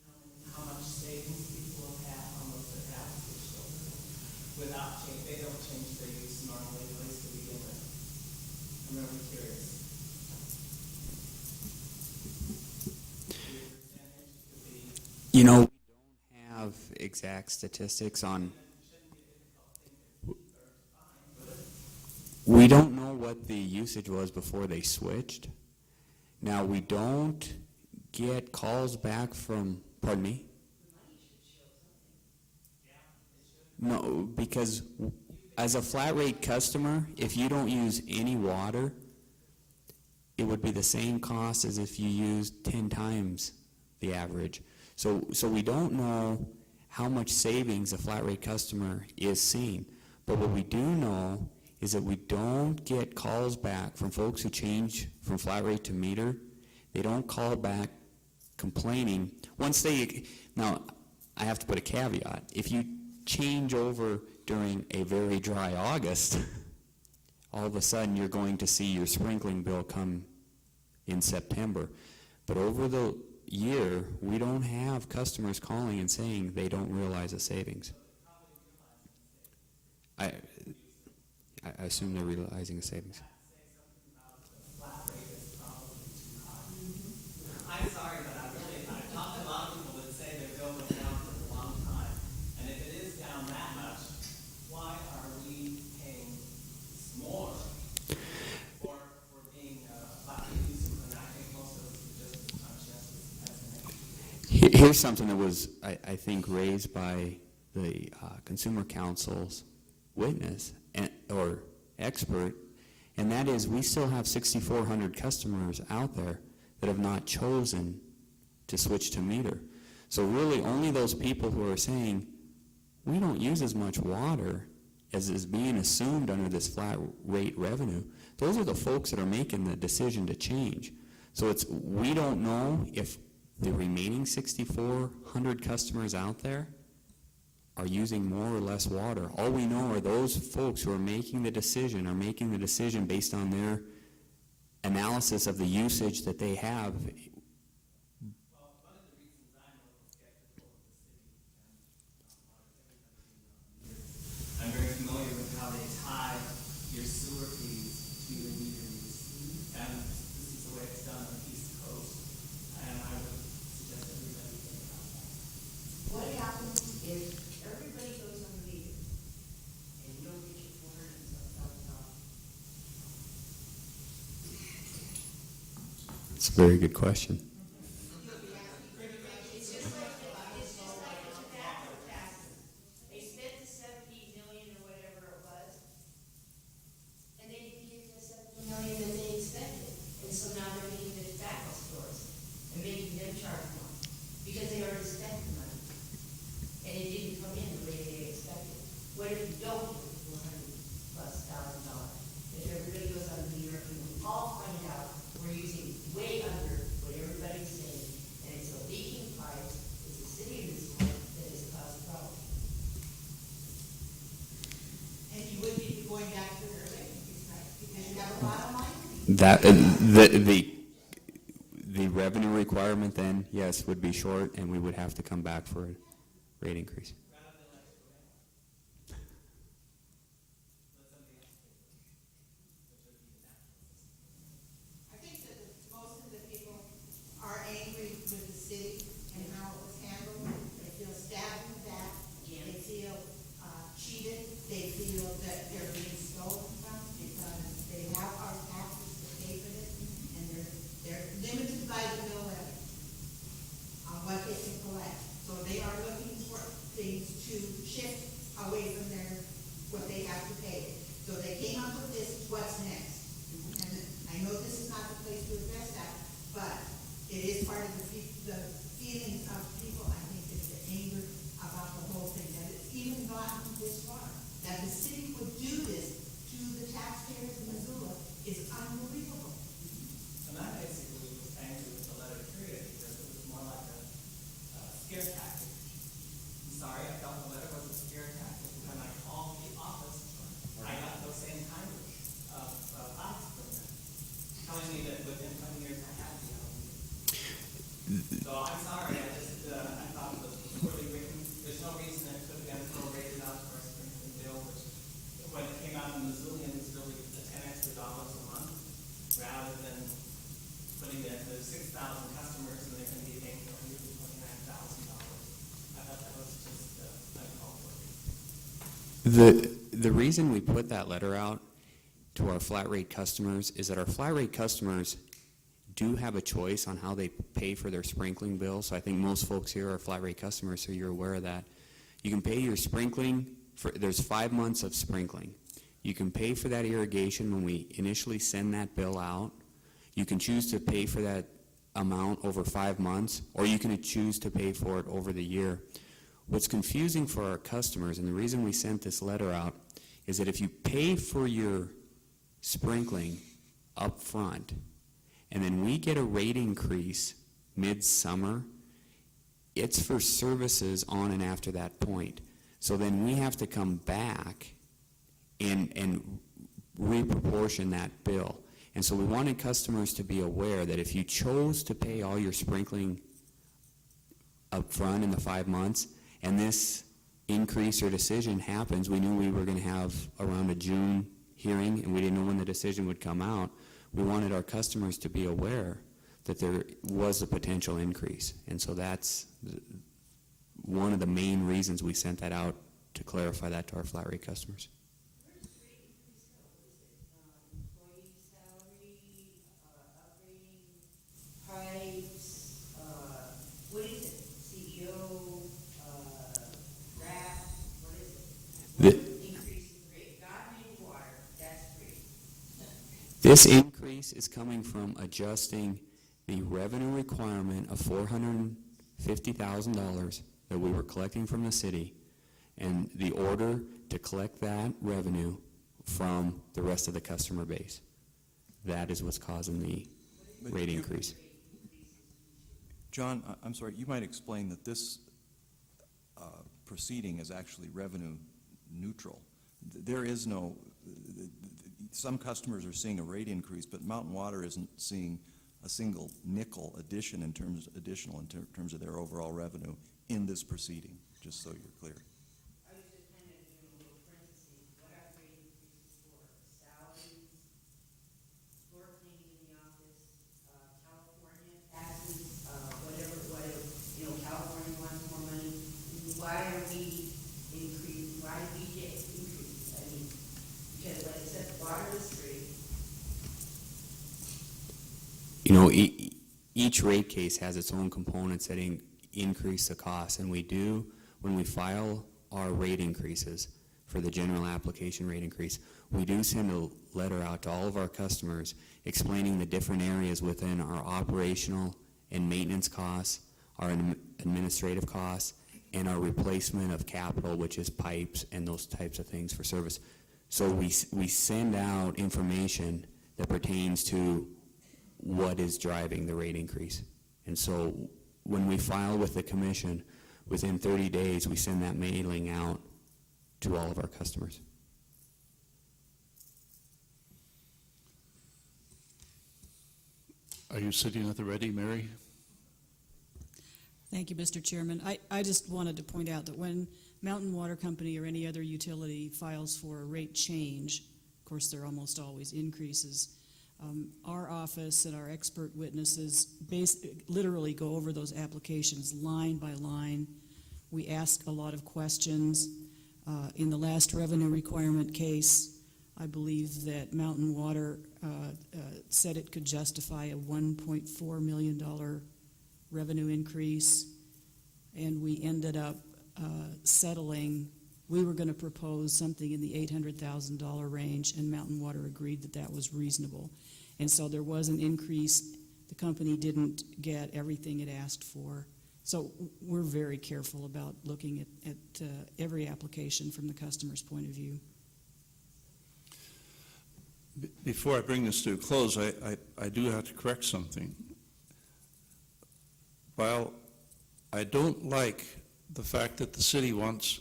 how much savings people have had on those that have switched over without change? They don't change their use normally, at least to begin with. I'm really curious. You know, we don't have exact statistics on. We don't know what the usage was before they switched. Now, we don't get calls back from, pardon me? No, because as a flat rate customer, if you don't use any water, it would be the same cost as if you used 10 times the average. So we don't know how much savings a flat rate customer is seeing. But what we do know is that we don't get calls back from folks who change from flat rate to meter. They don't call back complaining. Now, I have to put a caveat. If you change over during a very dry August, all of a sudden you're going to see your sprinkling bill come in September. But over the year, we don't have customers calling and saying they don't realize the savings. I assume they're realizing the savings. I'm sorry, but I've talked to a lot of people that say their bill was down for a long time. And if it is down that much, why are we paying more for being flat rate users? And I think most of us are just conscious as an Here's something that was, I think, raised by the Consumer Council's witness or expert, and that is we still have 6,400 customers out there that have not chosen to switch to meter. So really only those people who are saying, we don't use as much water as is being assumed under this flat rate revenue, those are the folks that are making the decision to change. So we don't know if the remaining 6,400 customers out there are using more or less water. All we know are those folks who are making the decision based on their analysis of the usage that they have. Well, one of the reasons I'm a little skeptical of the city and I'm very familiar with how they tie your sewer fees to your meter use. And this is the way it's done on the East Coast. And I would suggest everybody think about that. What happens if everybody goes on the meter and you don't get your $407,000? It's a very good question. It's just like the tobacco taxes. They spent the $70 million or whatever it was, and they didn't use the $70 million that they expected. And so now they're getting the tobacco stores and making them charge more because they already spent the money. And it didn't come in the way they expected. What if you don't get $400,000+? If everybody goes on the meter and we all find out we're using way under what everybody's saying, and it's a leaking pipe, it's the city of Missoula that has caused the problem. And you would be going back to the earlier, because you have a lot of money. That the revenue requirement then, yes, would be short, and we would have to come back for a rate increase. I think that most of the people are angry with the city and how it was handled. They feel stabbed in the back. They feel cheated. They feel So I'm sorry, I thought it was poorly written. There's no reason it could have been prorated out for a sprinkling bill, which, when it came out in Missoula, it was really the $10 extra a month, rather than putting that there's 6,000 customers and they're going to be paying for $129,000. I thought that was just uncalled for. The reason we put that letter out to our flat rate customers is that our flat rate customers do have a choice on how they pay for their sprinkling bill. So I think most folks here are flat rate customers, so you're aware of that. You can pay your sprinkling, there's 5 months of sprinkling. You can pay for that irrigation when we initially send that bill out. You can choose to pay for that amount over 5 months, or you can choose to pay for it over the year. What's confusing for our customers, and the reason we sent this letter out, is that if you pay for your sprinkling up front, and then we get a rate increase mid-summer, it's for services on and after that point. So then we have to come back and reproportion that bill. And so we wanted customers to be aware that if you chose to pay all your sprinkling up front in the 5 months, and this increase or decision happens, we knew we were going to have around a June hearing, and we didn't know when the decision would come out. We wanted our customers to be aware that there was a potential increase. And so that's one of the main reasons we sent that out, to clarify that to our flat rate customers. Where's the rate increase go? Is it employee salary, upgrading, pipes, what is it? CEO, RAP, what is it? The- Increase in rate. God made water, that's free. This increase is coming from adjusting the revenue requirement of $450,000 that we were collecting from the city, and the order to collect that revenue from the rest of the customer base. That is what's causing the rate increase. John, I'm sorry, you might explain that this proceeding is actually revenue neutral. There is no, some customers are seeing a rate increase, but Mountain Water isn't seeing a single nickel additional in terms of their overall revenue in this proceeding, just so you're clear. I was just kind of doing a little parentheses. What are rate increases for? Salaries, floor cleaning in the office, California taxes, whatever, California wants more money. Why are we increasing, why do we get increases? I mean, because like I said, water is free. You know, each rate case has its own components that increase the cost, and we do, when we file our rate increases for the general application rate increase, we do send a letter out to all of our customers explaining the different areas within our operational and maintenance costs, our administrative costs, and our replacement of capital, which is pipes and those types of things for service. So we send out information that pertains to what is driving the rate increase. And so when we file with the commission, within 30 days, we send that mailing out to all of our customers. Are you sitting at the ready, Mary? Thank you, Mr. Chairman. I just wanted to point out that when Mountain Water Company or any other utility files for a rate change, of course, there are almost always increases, our office and our expert witnesses literally go over those applications line by line. We ask a lot of questions. In the last revenue requirement case, I believe that Mountain Water said it could justify a $1.4 million revenue increase, and we ended up settling. We were going to propose something in the $800,000 range, and Mountain Water agreed that that was reasonable. And so there was an increase. The company didn't get everything it asked for. So we're very careful about looking at every application from the customer's point of view. Before I bring this to a close, I do have to correct something. While I don't like the fact that the city wants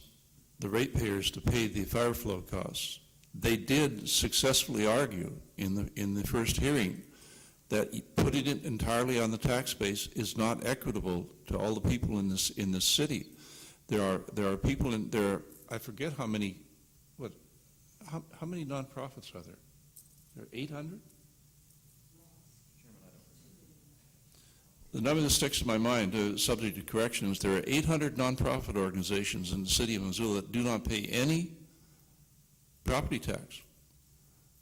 the ratepayers to pay the fire flow costs, they did successfully argue in the first hearing that putting it entirely on the tax base is not equitable to all the people in this city. There are people in there. I forget how many. How many nonprofits are there? There are 800. The number that sticks in my mind, subject to correction, is there are 800 nonprofit organizations in the city of Missoula that do not pay any property tax,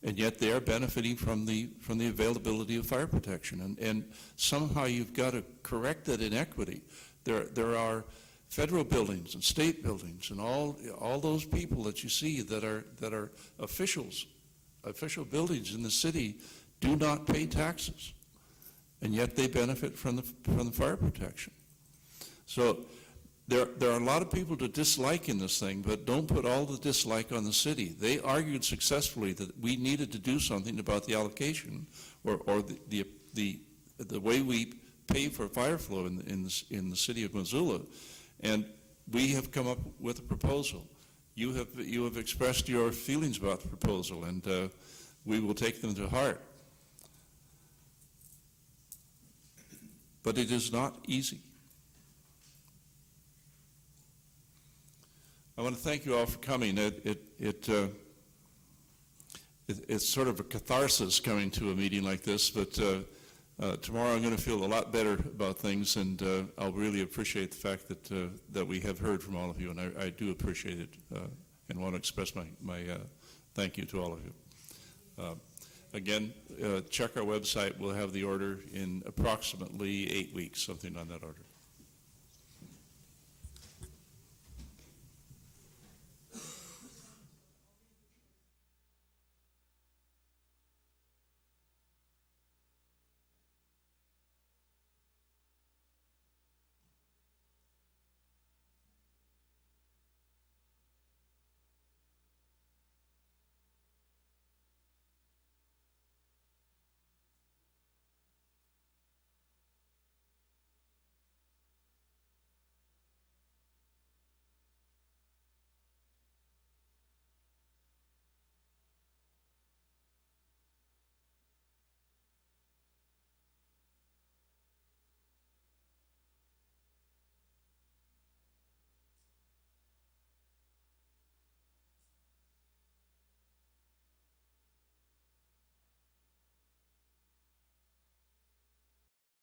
and yet they are benefiting from the availability of fire protection. And somehow you've got to correct that inequity. There are federal buildings and state buildings and all those people that you see that are official buildings in the city do not pay taxes, and yet they benefit from the fire protection. So there are a lot of people to dislike in this thing, but don't put all the dislike on the city. They argued successfully that we needed to do something about the allocation or the way we pay for fire flow in the city of Missoula. And we have come up with a proposal. You have expressed your feelings about the proposal, and we will take them to heart. But it is not easy. I want to thank you all for coming. It's sort of a catharsis coming to a meeting like this, but tomorrow I'm going to feel a lot better about things, and I'll really appreciate the fact that we have heard from all of you, and I do appreciate it and want to express my thank you to all of you. Again, check our website. We'll have the order in approximately 8 weeks, something on that order.